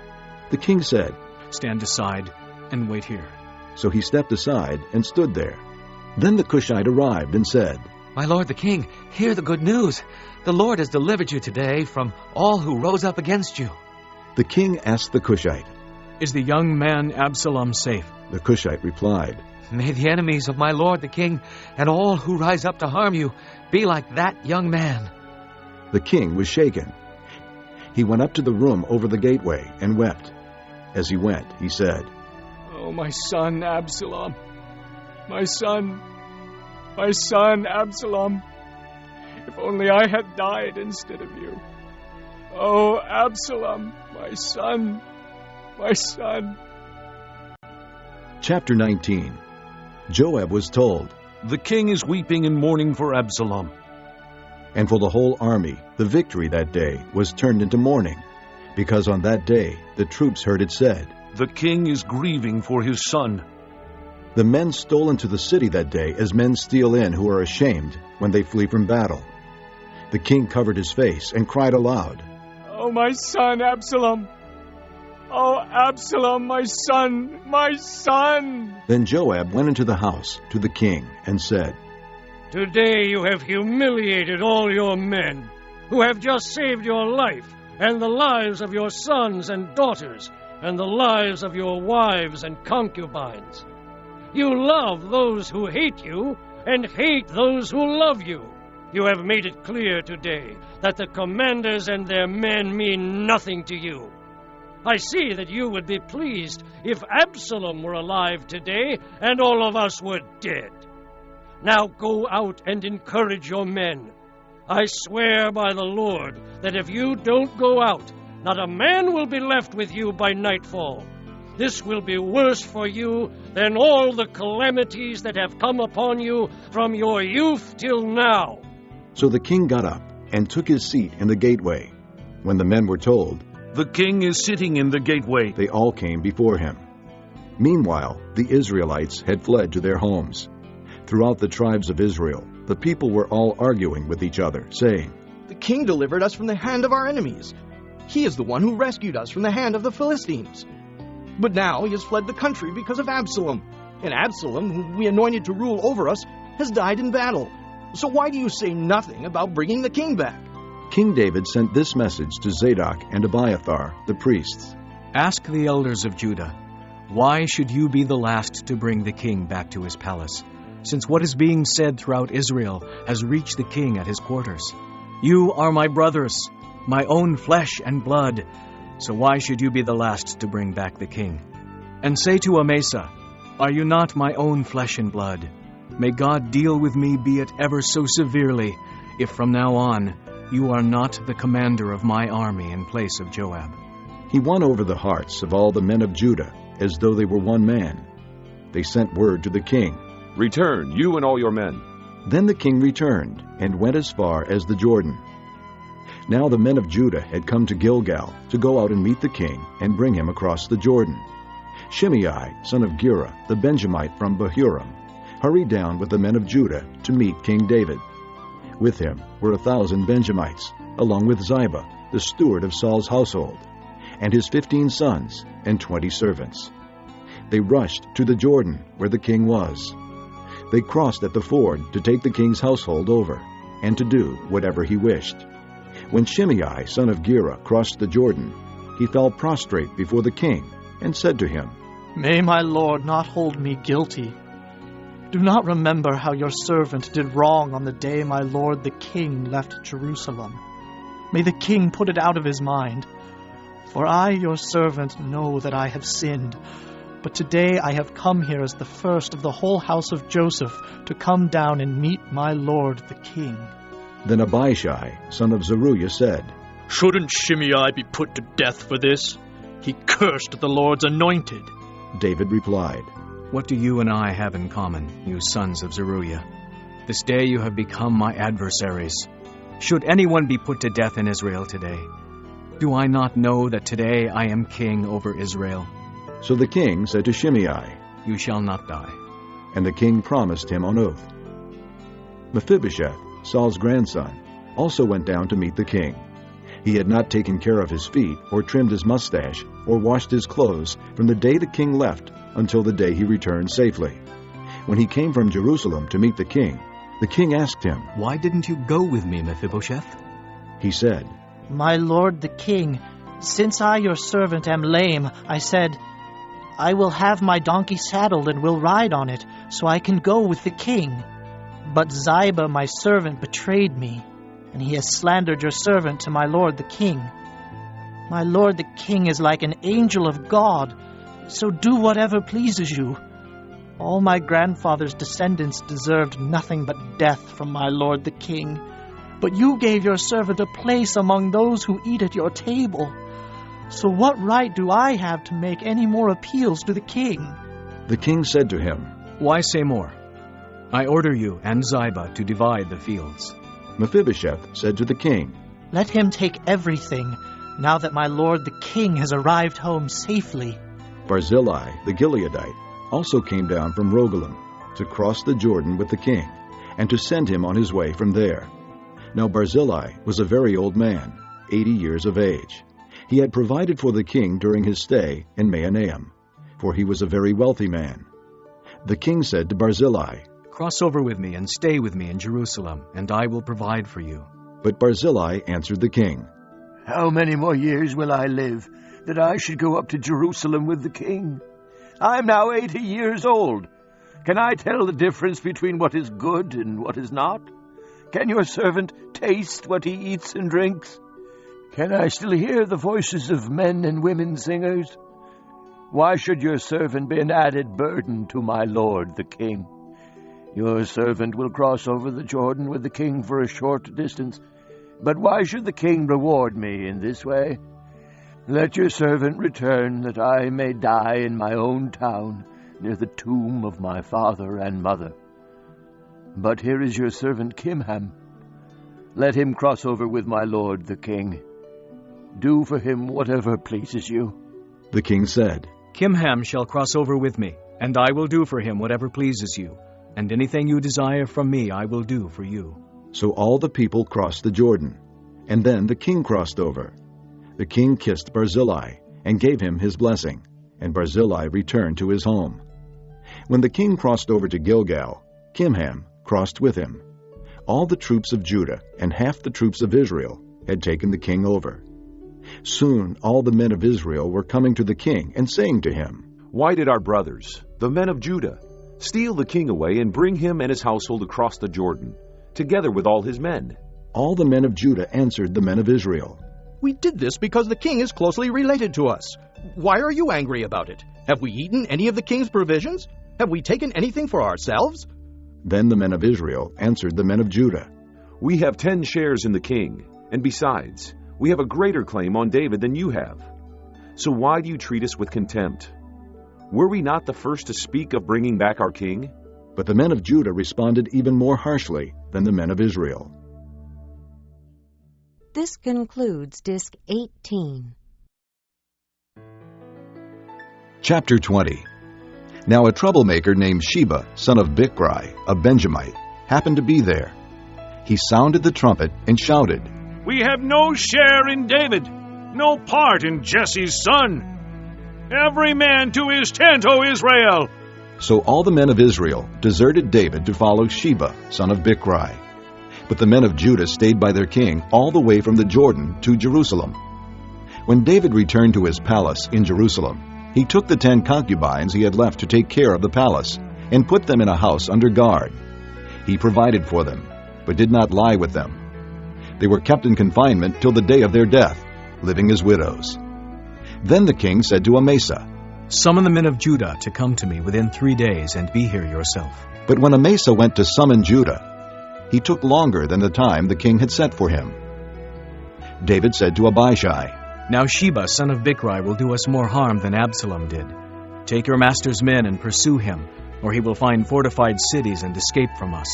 The king said, Stand aside and wait here. So he stepped aside and stood there. Then the Cushite arrived and said, My lord the king, hear the good news. The Lord has delivered you today from all who rose up against you. The king asked the Cushite, Is the young man Absalom safe? The Cushite replied, May the enemies of my lord the king and all who rise up to harm you be like that young man. The king was shaken. He went up to the room over the gateway and wept. As he went, he said, Oh, my son Absalom, my son Absalom, if only I had died instead of you. Oh, Absalom, my son. Chapter 19. Joab was told, The king is weeping and mourning for Absalom. And for the whole army, the victory that day was turned into mourning, because on that day the troops heard it said, The king is grieving for his son. The men stole into the city that day as men steal in who are ashamed when they flee from battle. The king covered his face and cried aloud, Oh, my son Absalom! Oh, Absalom, my son, my son! Then Joab went into the house to the king and said, Today you have humiliated all your men, who have just saved your life, and the lives of your sons and daughters, and the lives of your wives and concubines. You love those who hate you, and hate those who love you. You have made it clear today that the commanders and their men mean nothing to you. I see that you would be pleased if Absalom were alive today and all of us were dead. Now go out and encourage your men. I swear by the Lord that if you don't go out, not a man will be left with you by nightfall. This will be worse for you than all the calamities that have come upon you from your youth till now. So the king got up and took his seat in the gateway. When the men were told, The king is sitting in the gateway, they all came before him. Meanwhile, the Israelites had fled to their homes. Throughout the tribes of Israel, the people were all arguing with each other, saying, The king delivered us from the hand of our enemies. He is the one who rescued us from the hand of the Philistines. But now he has fled the country because of Absalom. And Absalom, whom we anointed to rule over us, has died in battle. So why do you say nothing about bringing the king back? King David sent this message to Zadok and Abiathar, the priests. Ask the elders of Judah, why should you be the last to bring the king back to his palace, since what is being said throughout Israel has reached the king at his quarters. You are my brothers, my own flesh and blood, so why should you be the last to bring back the king? And say to Amasa, are you not my own flesh and blood? May God deal with me, be it ever so severely, if from now on you are not the commander of my army in place of Joab. He won over the hearts of all the men of Judah, as though they were one man. They sent word to the king, Return, you and all your men. Then the king returned, and went as far as the Jordan. Now the men of Judah had come to Gilgal to go out and meet the king and bring him across the Jordan. Shimei, son of Gera, the Benjamite from Bahurim, hurried down with the men of Judah to meet King David. With him were 1,000 Benjamites, along with Ziba, the steward of Saul's household, and his 15 sons and 20 servants. They rushed to the Jordan where the king was. They crossed at the ford to take the king's household over, and to do whatever he wished. When Shimei, son of Gera, crossed the Jordan, he fell prostrate before the king, and said to him, May my lord not hold me guilty. Do not remember how your servant did wrong on the day my lord the king left Jerusalem. May the king put it out of his mind. For I, your servant, know that I have sinned. But today I have come here as the first of the whole house of Joseph to come down and meet my lord the king. Then Abishai, son of Zeruiah, said, Shouldn't Shimei be put to death for this? He cursed the Lord's anointed. David replied, What do you and I have in common, you sons of Zeruiah? This day you have become my adversaries. Should anyone be put to death in Israel today? Do I not know that today I am king over Israel? So the king said to Shimei, You shall not die. And the king promised him on oath. Mephibosheth, Saul's grandson, also went down to meet the king. He had not taken care of his feet, or trimmed his mustache, or washed his clothes from the day the king left until the day he returned safely. When he came from Jerusalem to meet the king asked him, Why didn't you go with me, Mephibosheth? He said, My lord the king, since I your servant am lame, I said, I will have my donkey saddled and will ride on it, so I can go with the king. But Ziba my servant betrayed me, and he has slandered your servant to my lord the king. My lord the king is like an angel of God, so do whatever pleases you. All my grandfather's descendants deserved nothing but death from my lord the king. But you gave your servant a place among those who eat at your table. So what right do I have to make any more appeals to the king? The king said to him, Why say more? I order you and Ziba to divide the fields. Mephibosheth said to the king, Let him take everything, now that my lord the king has arrived home safely. Barzillai the Gileadite also came down from Rogelim to cross the Jordan with the king, and to send him on his way from there. Now Barzillai was a very old man, 80 years of age. He had provided for the king during his stay in Mahanaim, for he was a very wealthy man. The king said to Barzillai, Cross over with me and stay with me in Jerusalem, and I will provide for you. But Barzillai answered the king, How many more years will I live, that I should go up to Jerusalem with the king? I am now 80 years old. Can I tell the difference between what is good and what is not? Can your servant taste what he eats and drinks? Can I still hear the voices of men and women singers? Why should your servant be an added burden to my lord the king? Your servant will cross over the Jordan with the king for a short distance, but why should the king reward me in this way? Let your servant return, that I may die in my own town, near the tomb of my father and mother. But here is your servant Kimham. Let him cross over with my lord the king. Do for him whatever pleases you. The king said, Kimham shall cross over with me, and I will do for him whatever pleases you, and anything you desire from me I will do for you. So all the people crossed the Jordan, and then the king crossed over. The king kissed Barzillai and gave him his blessing, and Barzillai returned to his home. When the king crossed over to Gilgal, Kimham crossed with him. All the troops of Judah and half the troops of Israel had taken the king over. Soon all the men of Israel were coming to the king and saying to him, Why did our brothers, the men of Judah, Steal the king away and bring him and his household across the Jordan, together with all his men. All the men of Judah answered the men of Israel, We did this because the king is closely related to us. Why are you angry about it? Have we eaten any of the king's provisions? Have we taken anything for ourselves? Then the men of Israel answered the men of Judah, We have 10 shares in the king, and besides, we have a greater claim on David than you have. So why do you treat us with contempt? Were we not the first to speak of bringing back our king? But the men of Judah responded even more harshly than the men of Israel. This concludes Disc 18. Chapter 20. Now a troublemaker named Sheba, son of Bichri, a Benjamite, happened to be there. He sounded the trumpet and shouted, We have no share in David, no part in Jesse's son. Every man to his tent, O Israel! So all the men of Israel deserted David to follow Sheba, son of Bichri. But the men of Judah stayed by their king all the way from the Jordan to Jerusalem. When David returned to his palace in Jerusalem, he took the 10 concubines he had left to take care of the palace and put them in a house under guard. He provided for them, but did not lie with them. They were kept in confinement till the day of their death, living as widows. Then the king said to Amasa, Summon the men of Judah to come to me within 3 days, and be here yourself. But when Amasa went to summon Judah, he took longer than the time the king had set for him. David said to Abishai, Now Sheba, son of Bichri, will do us more harm than Absalom did. Take your master's men and pursue him, or he will find fortified cities and escape from us.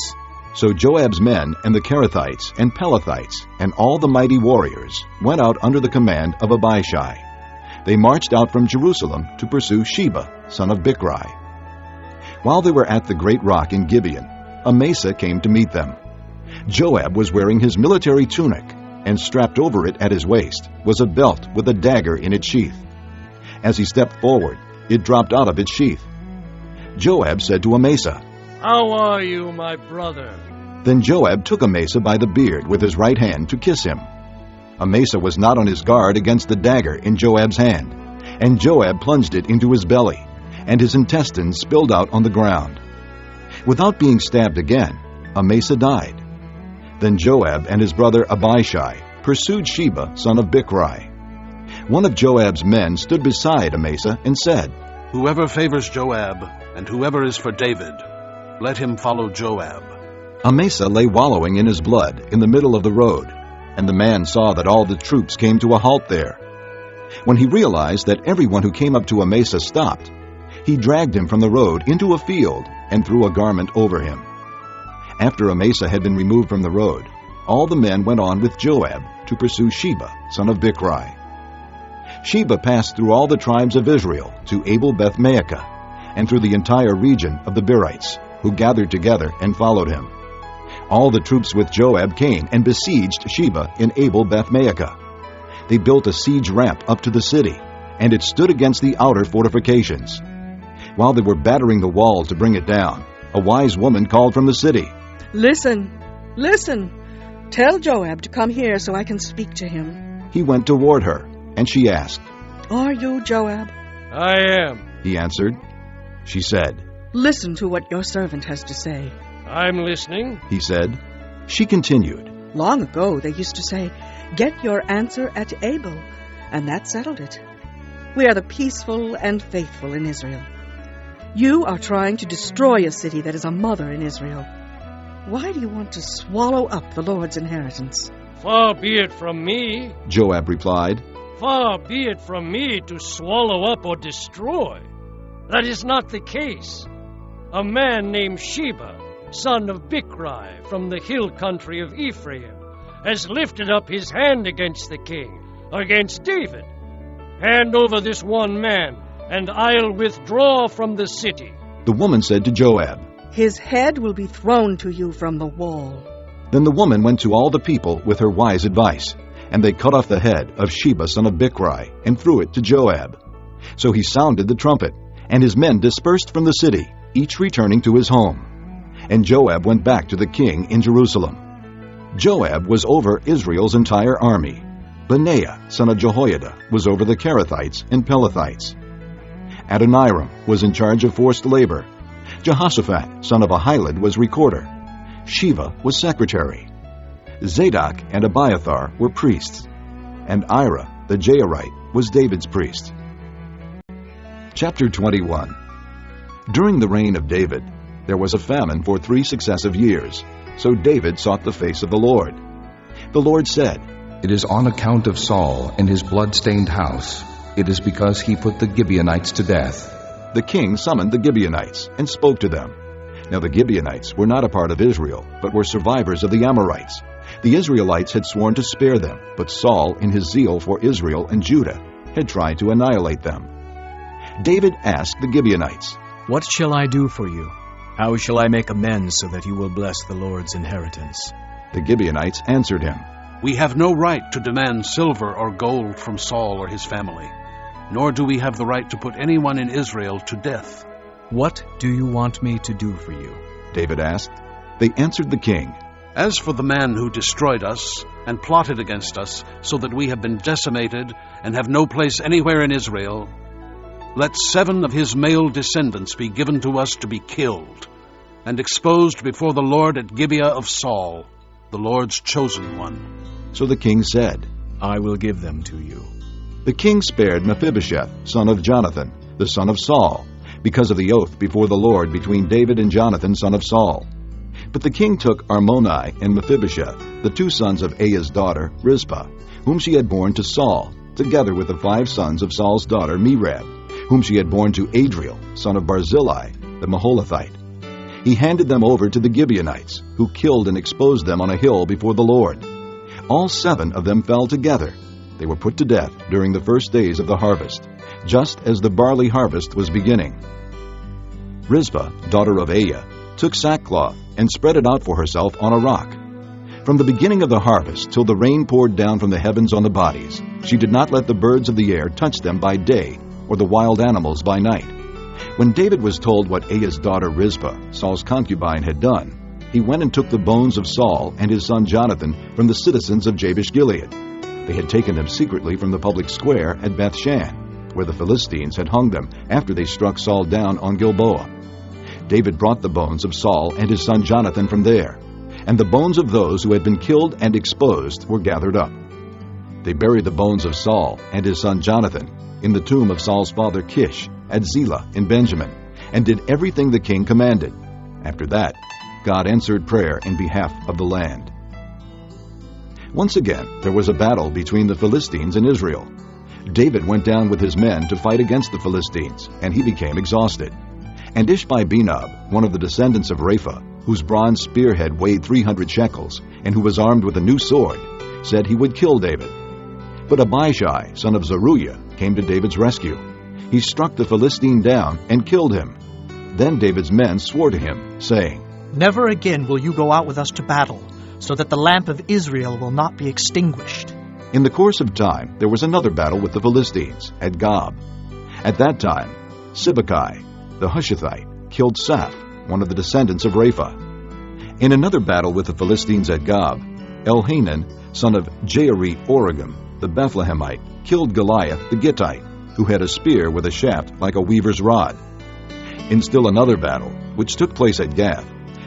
So Joab's men and the Kerethites and Pelethites and all the mighty warriors went out under the command of Abishai. They marched out from Jerusalem to pursue Sheba, son of Bichri. While they were at the great rock in Gibeon, Amasa came to meet them. Joab was wearing his military tunic, and strapped over it at his waist was a belt with a dagger in its sheath. As he stepped forward, it dropped out of its sheath. Joab said to Amasa, How are you, my brother? Then Joab took Amasa by the beard with his right hand to kiss him. Amasa was not on his guard against the dagger in Joab's hand, and Joab plunged it into his belly, and his intestines spilled out on the ground. Without being stabbed again, Amasa died. Then Joab and his brother Abishai pursued Sheba, son of Bichri. One of Joab's men stood beside Amasa and said, Whoever favors Joab, and whoever is for David, let him follow Joab. Amasa lay wallowing in his blood in the middle of the road, and the man saw that all the troops came to a halt there. When he realized that everyone who came up to Amasa stopped, he dragged him from the road into a field and threw a garment over him. After Amasa had been removed from the road, all the men went on with Joab to pursue Sheba, son of Bichri. Sheba passed through all the tribes of Israel to Abel-Beth-Maachah, and through the entire region of the Berites, who gathered together and followed him. All the troops with Joab came and besieged Sheba in Abel-Beth-Maachah. They built a siege ramp up to the city, and it stood against the outer fortifications. While they were battering the wall to bring it down, a wise woman called from the city, Listen, listen. Tell Joab to come here so I can speak to him. He went toward her, and she asked, Are you Joab? I am. He answered. She said, Listen to what your servant has to say. I'm listening. He said. She continued, Long ago they used to say, Get your answer at Abel, and that settled it. We are the peaceful and faithful in Israel. You are trying to destroy a city that is a mother in Israel. Why do you want to swallow up the Lord's inheritance? Far be it from me. Joab replied. Far be it from me to swallow up or destroy. That is not the case. A man named Sheba, son of Bichri, from the hill country of Ephraim, has lifted up his hand against the king, against David. Hand over this one man, and I'll withdraw from the city. The woman said to Joab, His head will be thrown to you from the wall. Then the woman went to all the people with her wise advice, and they cut off the head of Sheba son of Bichri and threw it to Joab. So he sounded the trumpet, and his men dispersed from the city, each returning to his home. And Joab went back to the king in Jerusalem. Joab was over Israel's entire army. Benaiah son of Jehoiada was over the Kerethites and Pelethites. Adoniram was in charge of forced labor. Jehoshaphat, son of Ahilud, was recorder. Sheva was secretary. Zadok and Abiathar were priests. And Ira, the Jairite, was David's priest. Chapter 21. During the reign of David, there was a famine for 3 successive years. So David sought the face of the Lord. The Lord said, "It is on account of Saul and his blood-stained house. It is because he put the Gibeonites to death." The king summoned the Gibeonites and spoke to them. Now the Gibeonites were not a part of Israel, but were survivors of the Amorites. The Israelites had sworn to spare them, but Saul, in his zeal for Israel and Judah, had tried to annihilate them. David asked the Gibeonites, "What shall I do for you? How shall I make amends so that you will bless the Lord's inheritance?" The Gibeonites answered him, "We have no right to demand silver or gold from Saul or his family, nor do we have the right to put anyone in Israel to death." "What do you want me to do for you?" David asked. They answered the king, "As for the man who destroyed us and plotted against us, so that we have been decimated and have no place anywhere in Israel, let 7 of his male descendants be given to us to be killed and exposed before the Lord at Gibeah of Saul, the Lord's chosen one." So the king said, "I will give them to you." The king spared Mephibosheth, son of Jonathan, the son of Saul, because of the oath before the Lord between David and Jonathan, son of Saul. But the king took Armoni and Mephibosheth, the 2 sons of Aiah's daughter, Rizpah, whom she had borne to Saul, together with the 5 sons of Saul's daughter, Merab, whom she had borne to Adriel, son of Barzillai, the Maholathite. He handed them over to the Gibeonites, who killed and exposed them on a hill before the Lord. All 7 of them fell together. They were put to death during the first days of the harvest, just as the barley harvest was beginning. Rizpah, daughter of Aiah, took sackcloth and spread it out for herself on a rock. From the beginning of the harvest till the rain poured down from the heavens on the bodies, she did not let the birds of the air touch them by day, or the wild animals by night. When David was told what Aiah's daughter Rizpah, Saul's concubine, had done, he went and took the bones of Saul and his son Jonathan from the citizens of Jabesh-Gilead. They had taken them secretly from the public square at Bethshan, where the Philistines had hung them after they struck Saul down on Gilboa. David brought the bones of Saul and his son Jonathan from there, and the bones of those who had been killed and exposed were gathered up. They buried the bones of Saul and his son Jonathan in the tomb of Saul's father Kish at Zelah in Benjamin, and did everything the king commanded. After that, God answered prayer in behalf of the land. Once again, there was a battle between the Philistines and Israel. David went down with his men to fight against the Philistines, and he became exhausted. And Ishbi-Benob, one of the descendants of Rapha, whose bronze spearhead weighed 300 shekels, and who was armed with a new sword, said he would kill David. But Abishai, son of Zeruiah, came to David's rescue. He struck the Philistine down and killed him. Then David's men swore to him, saying, "Never again will you go out with us to battle, so that the lamp of Israel will not be extinguished." In the course of time, there was another battle with the Philistines at Gob. At that time, Sibbecai, the Hushathite, killed Saph, one of the descendants of Rapha. In another battle with the Philistines at Gob, Elhanan, son of Jaare-Oregim, the Bethlehemite, killed Goliath the Gittite, who had a spear with a shaft like a weaver's rod. In still another battle, which took place at Gath,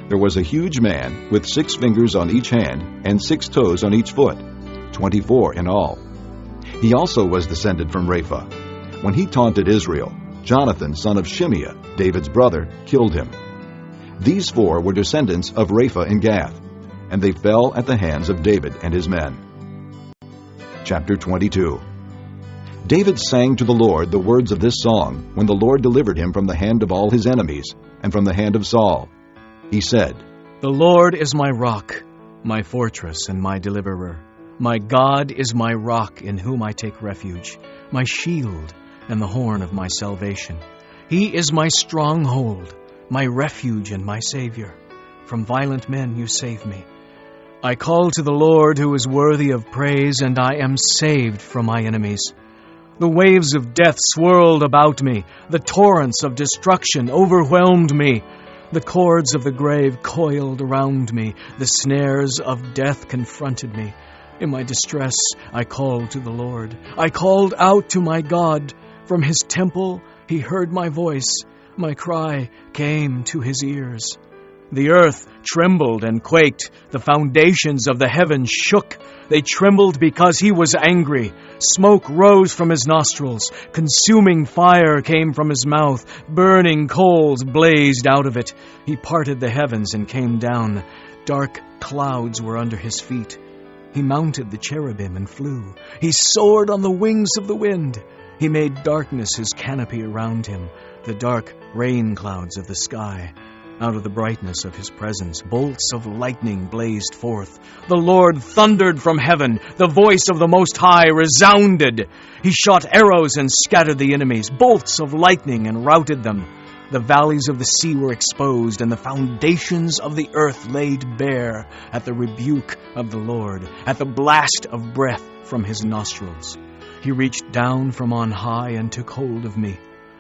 there was a huge man with 6 fingers on each hand and 6 toes on each foot, 24 in all. He also was descended from Rapha. When he taunted Israel, Jonathan, son of Shimeah, David's brother, killed him. These 4 were descendants of Rapha in Gath, and they fell at the hands of David and his men. Chapter 22. David sang to the Lord the words of this song when the Lord delivered him from the hand of all his enemies and from the hand of Saul. He said, "The Lord is my rock, my fortress and my deliverer. My God is my rock in whom I take refuge, my shield and the horn of my salvation. He is my stronghold, my refuge and my Savior. From violent men you save me. I call to the Lord who is worthy of praise, and I am saved from my enemies. The waves of death swirled about me. The torrents of destruction overwhelmed me. The cords of the grave coiled around me. The snares of death confronted me. In my distress, I called to the Lord. I called out to my God. From his temple, he heard my voice. My cry came to his ears. The earth trembled and quaked. The foundations of the heavens shook. They trembled because he was angry. Smoke rose from his nostrils. Consuming fire came from his mouth. Burning coals blazed out of it. He parted the heavens and came down. Dark clouds were under his feet. He mounted the cherubim and flew. He soared on the wings of the wind. He made darkness his canopy around him, the dark rain clouds of the sky. Out of the brightness of his presence, bolts of lightning blazed forth. The Lord thundered from heaven. The voice of the Most High resounded. He shot arrows and scattered the enemies, bolts of lightning and routed them. The valleys of the sea were exposed, and the foundations of the earth laid bare at the rebuke of the Lord, at the blast of breath from his nostrils. He reached down from on high and took hold of me.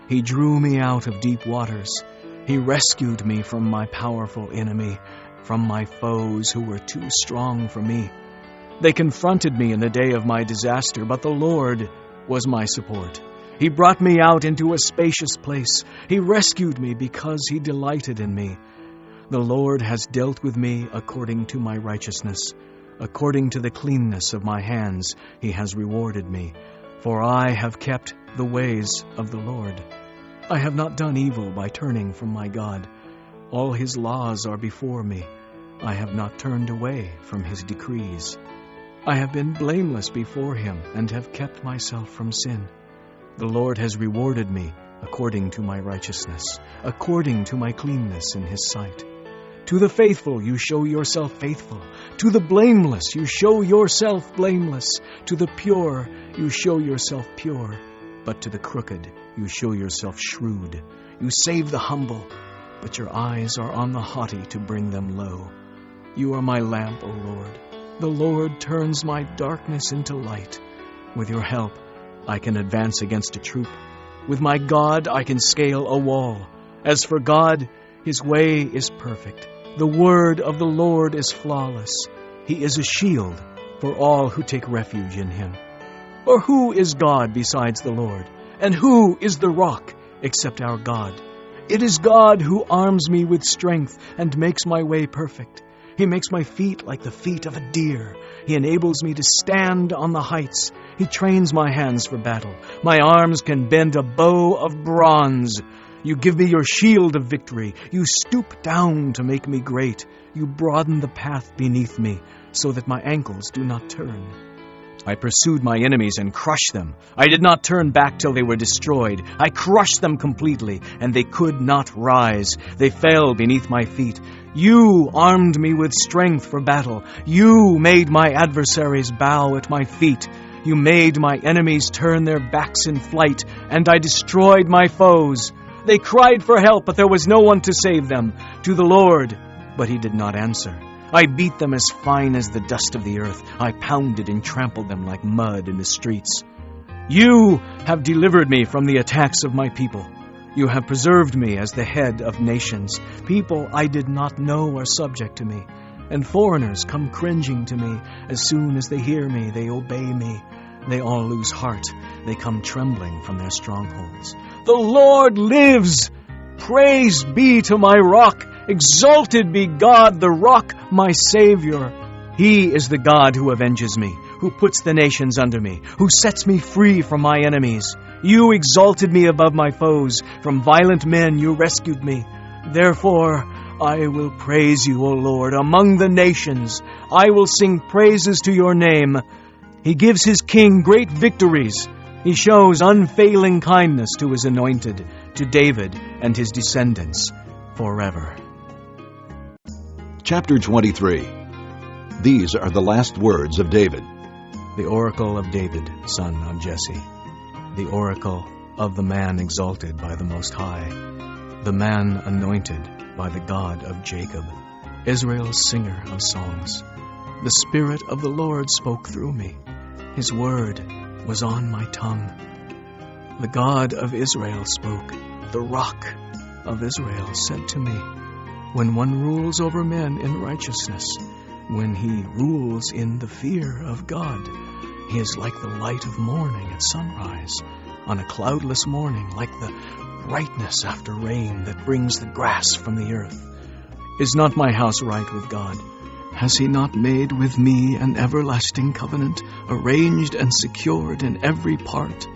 He drew me out of deep waters. He rescued me from my powerful enemy, from my foes who were too strong for me. They confronted me in the day of my disaster, but the Lord was my support. He brought me out into a spacious place. He rescued me because he delighted in me. The Lord has dealt with me according to my righteousness. According to the cleanness of my hands, he has rewarded me. For I have kept the ways of the Lord. I have not done evil by turning from my God. All his laws are before me. I have not turned away from his decrees. I have been blameless before him and have kept myself from sin. The Lord has rewarded me according to my righteousness, according to my cleanness in his sight. To the faithful you show yourself faithful. To the blameless you show yourself blameless. To the pure you show yourself pure. But to the crooked you show yourself shrewd. You save the humble, but your eyes are on the haughty to bring them low. You are my lamp, O Lord. The Lord turns my darkness into light. With your help, I can advance against a troop. With my God, I can scale a wall. As for God, his way is perfect. The word of the Lord is flawless. He is a shield for all who take refuge in him. For who is God besides the Lord? And who is the rock except our God? It is God who arms me with strength and makes my way perfect. He makes my feet like the feet of a deer. He enables me to stand on the heights. He trains my hands for battle. My arms can bend a bow of bronze. You give me your shield of victory. You stoop down to make me great. You broaden the path beneath me so that my ankles do not turn. I pursued my enemies and crushed them. I did not turn back till they were destroyed. I crushed them completely, and they could not rise. They fell beneath my feet. You armed me with strength for battle. You made my adversaries bow at my feet. You made my enemies turn their backs in flight, and I destroyed my foes. They cried for help, but there was no one to save them. To the Lord, but he did not answer. I beat them as fine as the dust of the earth. I pounded and trampled them like mud in the streets. You have delivered me from the attacks of my people. You have preserved me as the head of nations. People I did not know are subject to me, and foreigners come cringing to me. As soon as they hear me, they obey me. They all lose heart. They come trembling from their strongholds. The Lord lives! Praise be to my rock! Exalted be God, the rock, my Savior. He is the God who avenges me, who puts the nations under me, who sets me free from my enemies. You exalted me above my foes. From violent men you rescued me. Therefore, I will praise you, O Lord, among the nations. I will sing praises to your name. He gives his king great victories. He shows unfailing kindness to his anointed, to David and his descendants forever. Chapter 23. These are the last words of David. The oracle of David, son of Jesse. The oracle of the man exalted by the Most High, the man anointed by the God of Jacob, Israel's singer of songs. The Spirit of the Lord spoke through me. His word was on my tongue. The God of Israel spoke. The rock of Israel said to me, when one rules over men in righteousness, when he rules in the fear of God, he is like the light of morning at sunrise, on a cloudless morning, like the brightness after rain that brings the grass from the earth? Is not my house right with God? Has he not made with me an everlasting covenant, arranged and secured in every part?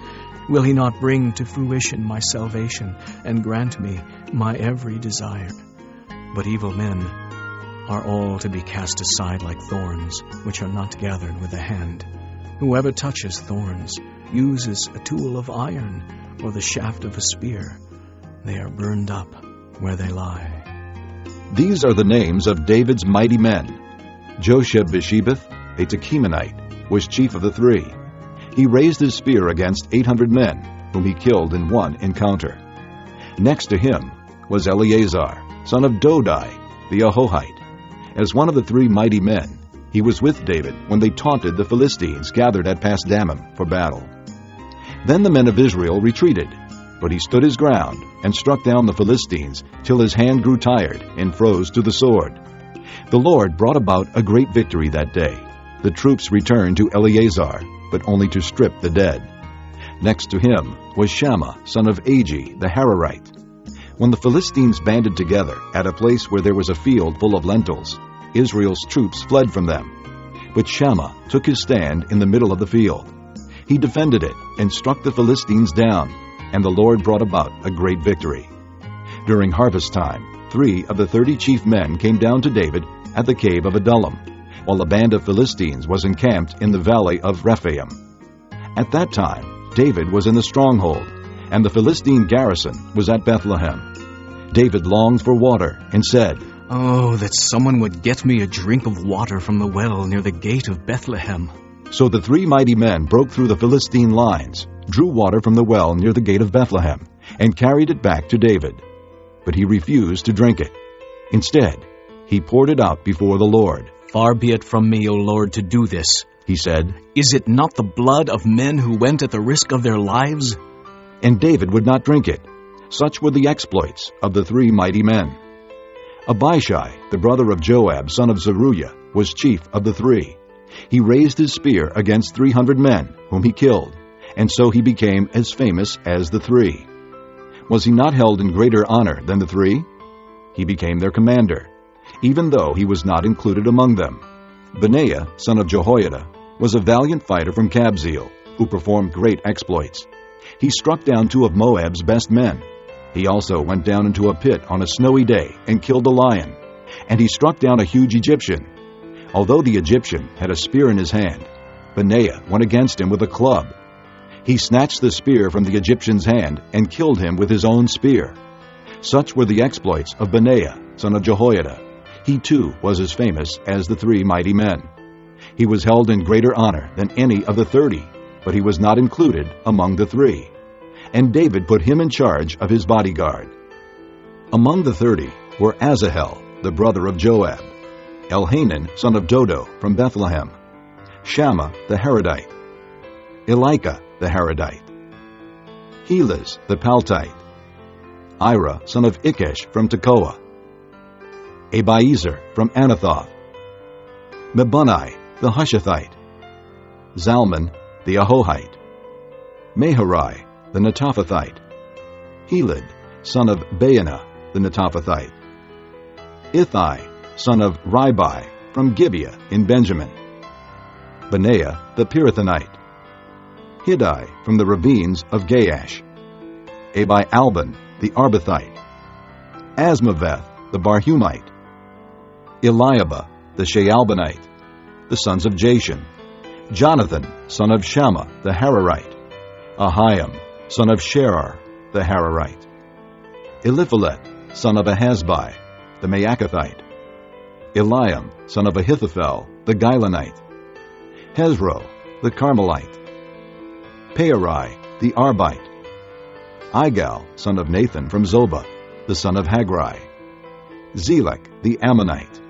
Will he not bring to fruition my salvation and grant me my every desire? But evil men are all to be cast aside like thorns, which are not gathered with the hand. Whoever touches thorns uses a tool of iron or the shaft of a spear. They are burned up where they lie. These are the names of David's mighty men. Josheb-Bashebeth, a Tekemonite, was chief of the three. He raised his spear against 800 men, whom he killed in one encounter. Next to him was Eleazar, son of Dodai, the Ahohite. As one of the three mighty men, he was with David when they taunted the Philistines gathered at Pasdammim for battle. Then the men of Israel retreated, but he stood his ground and struck down the Philistines till his hand grew tired and froze to the sword. The Lord brought about a great victory that day. The troops returned to Eleazar, but only to strip the dead. Next to him was Shammah, son of Agi, the Hararite. When the Philistines banded together at a place where there was a field full of lentils, Israel's troops fled from them. But Shammah took his stand in the middle of the field. He defended it and struck the Philistines down, and the Lord brought about a great victory. During harvest time, 3 of the 30 chief men came down to David at the cave of Adullam, while a band of Philistines was encamped in the valley of Rephaim. At that time, David was in the stronghold, and the Philistine garrison was at Bethlehem. David longed for water and said, "Oh, that someone would get me a drink of water from the well near the gate of Bethlehem." So the 3 mighty men broke through the Philistine lines, drew water from the well near the gate of Bethlehem, and carried it back to David. But he refused to drink it. Instead, he poured it out before the Lord. "Far be it from me, O Lord, to do this," he said. "Is it not the blood of men who went at the risk of their lives?" And David would not drink it. Such were the exploits of the 3 mighty men. Abishai, the brother of Joab, son of Zeruiah, was chief of the 3. He raised his spear against 300 men, whom he killed, and so he became as famous as the 3. Was he not held in greater honor than the 3? He became their commander, even though he was not included among them. Benaiah, son of Jehoiada, was a valiant fighter from Kabzeel, who performed great exploits. He struck down 2 of Moab's best men. He also went down into a pit on a snowy day and killed a lion, and he struck down a huge Egyptian. Although the Egyptian had a spear in his hand, Benaiah went against him with a club. He snatched the spear from the Egyptian's hand and killed him with his own spear. Such were the exploits of Benaiah, son of Jehoiada. He too was as famous as the 3 mighty men. He was held in greater honor than any of the 30, but he was not included among the 3. And David put him in charge of his bodyguard. Among the 30 were Asahel, the brother of Joab, Elhanan, son of Dodo, from Bethlehem, Shammah the Haradite, Elika the Haradite, Helez the Paltite, Ira, son of Ikesh, from Tekoa, Abiezer from Anathoth, Mebunai the Hushathite, Zalman the Ahohite, Maharai the Netophathite, Helid, son of Baanah the Netophathite, Ithai, son of Ribai, from Gibeah in Benjamin, Benaiah the Pirathonite, Hiddai from the ravines of Gaash, Abi-Alban the Arbathite, Asmaveth the Barhumite, Eliabah the Shaalbanite, the sons of Jashan, Jonathan, son of Shammah the Hararite, Ahiam, son of Sherar the Hararite, Eliphalet, son of Ahasbai, the Maacathite, Eliam, son of Ahithophel, the Gilonite, Hezro, the Carmelite, Pearai, the Arbite, Igal, son of Nathan, from Zobah, the son of Hagrai, Zelek, the Ammonite,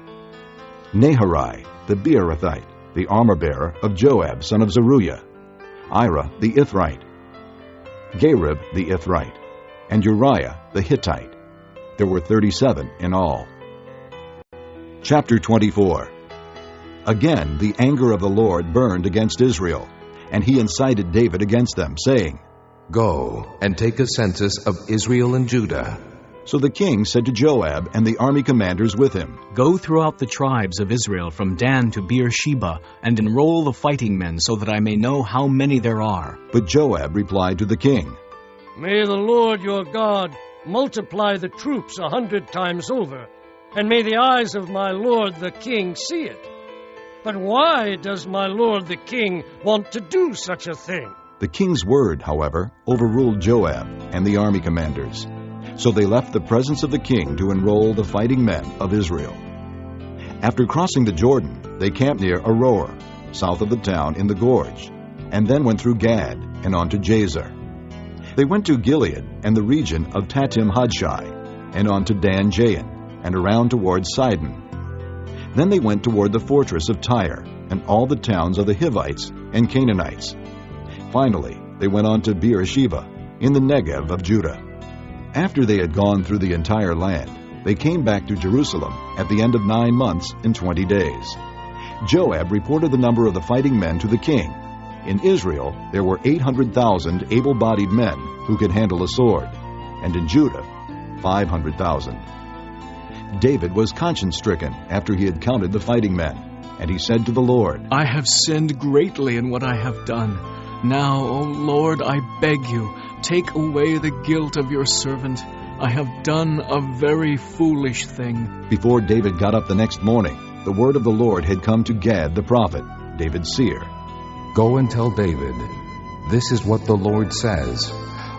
Naharai, the Beerothite, the armor-bearer of Joab, son of Zeruiah, Ira, the Ithrite, Gareb, the Ithrite, and Uriah, the Hittite. There were 37 in all. Chapter 24. Again the anger of the Lord burned against Israel, and he incited David against them, saying, Go and take a census of Israel and Judah. So the king said to Joab and the army commanders with him, Go throughout the tribes of Israel from Dan to Beersheba, and enroll the fighting men, so that I may know how many there are. But Joab replied to the king, May the Lord your God multiply the troops 100 times over, and may the eyes of my lord the king see it. But why does my lord the king want to do such a thing? The king's word, however, overruled Joab and the army commanders. So they left the presence of the king to enroll the fighting men of Israel. After crossing the Jordan, they camped near Aroer, south of the town in the gorge, and then went through Gad and on to Jazer. They went to Gilead and the region of Tatim-Hadshai, and on to Dan-Jain, and around towards Sidon. Then they went toward the fortress of Tyre, and all the towns of the Hivites and Canaanites. Finally, they went on to Beersheba, in the Negev of Judah. After they had gone through the entire land, they came back to Jerusalem at the end of 9 months and 20 days. Joab reported the number of the fighting men to the king. In Israel, there were 800,000 able-bodied men who could handle a sword, and in Judah, 500,000. David was conscience-stricken after he had counted the fighting men, and he said to the Lord, I have sinned greatly in what I have done. Now, O Lord, I beg you, take away the guilt of your servant. I have done a very foolish thing. Before David got up the next morning, the word of the Lord had come to Gad the prophet, David's seer. Go and tell David, this is what the Lord says.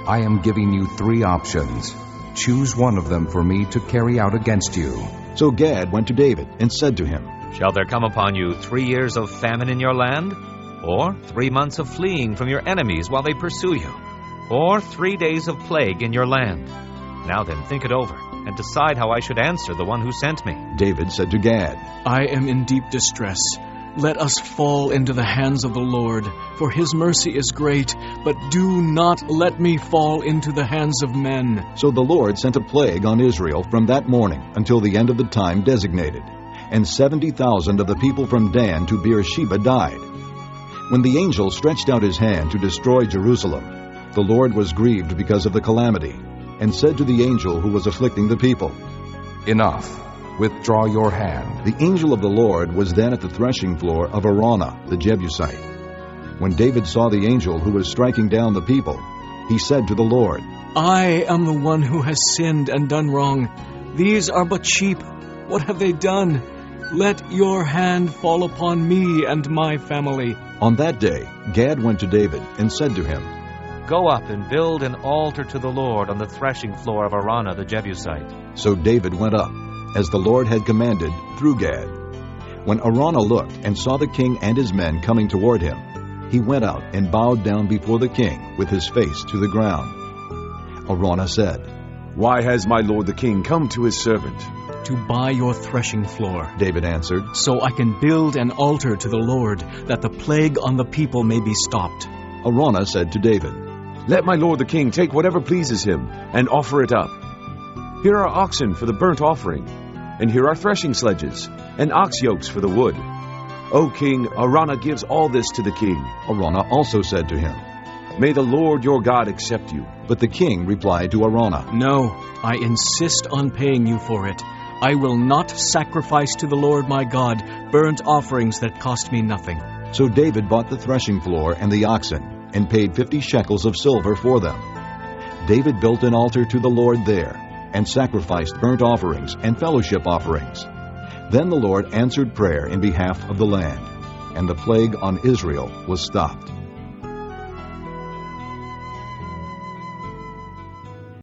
I am giving you 3 options. Choose one of them for me to carry out against you. So Gad went to David and said to him, Shall there come upon you 3 years of famine in your land? Or 3 months of fleeing from your enemies while they pursue you? Or 3 days of plague in your land? Now then, think it over, and decide how I should answer the one who sent me. David said to Gad, I am in deep distress. Let us fall into the hands of the Lord, for his mercy is great, but do not let me fall into the hands of men. So the Lord sent a plague on Israel from that morning until the end of the time designated, and 70,000 of the people from Dan to Beersheba died. When the angel stretched out his hand to destroy Jerusalem, the Lord was grieved because of the calamity, and said to the angel who was afflicting the people, Enough. Withdraw your hand. The angel of the Lord was then at the threshing floor of Araunah the Jebusite. When David saw the angel who was striking down the people, he said to the Lord, I am the one who has sinned and done wrong. These are but sheep. What have they done? Let your hand fall upon me and my family. On that day, Gad went to David and said to him, Go up and build an altar to the Lord on the threshing floor of Araunah the Jebusite. So David went up, as the Lord had commanded through Gad. When Araunah looked and saw the king and his men coming toward him, he went out and bowed down before the king with his face to the ground. Araunah said, Why has my lord the king come to his servant? To buy your threshing floor, David answered, so I can build an altar to the Lord, that the plague on the people may be stopped. Araunah said to David, Let my lord the king take whatever pleases him, and offer it up. Here are oxen for the burnt offering, and here are threshing sledges, and ox yokes for the wood. O king, Araunah gives all this to the king. Araunah also said to him, May the Lord your God accept you. But the king replied to Araunah, No, I insist on paying you for it. I will not sacrifice to the Lord my God burnt offerings that cost me nothing. So David bought the threshing floor and the oxen, and paid 50 shekels of silver for them. David built an altar to the Lord there, and sacrificed burnt offerings and fellowship offerings. Then the Lord answered prayer in behalf of the land, and the plague on Israel was stopped.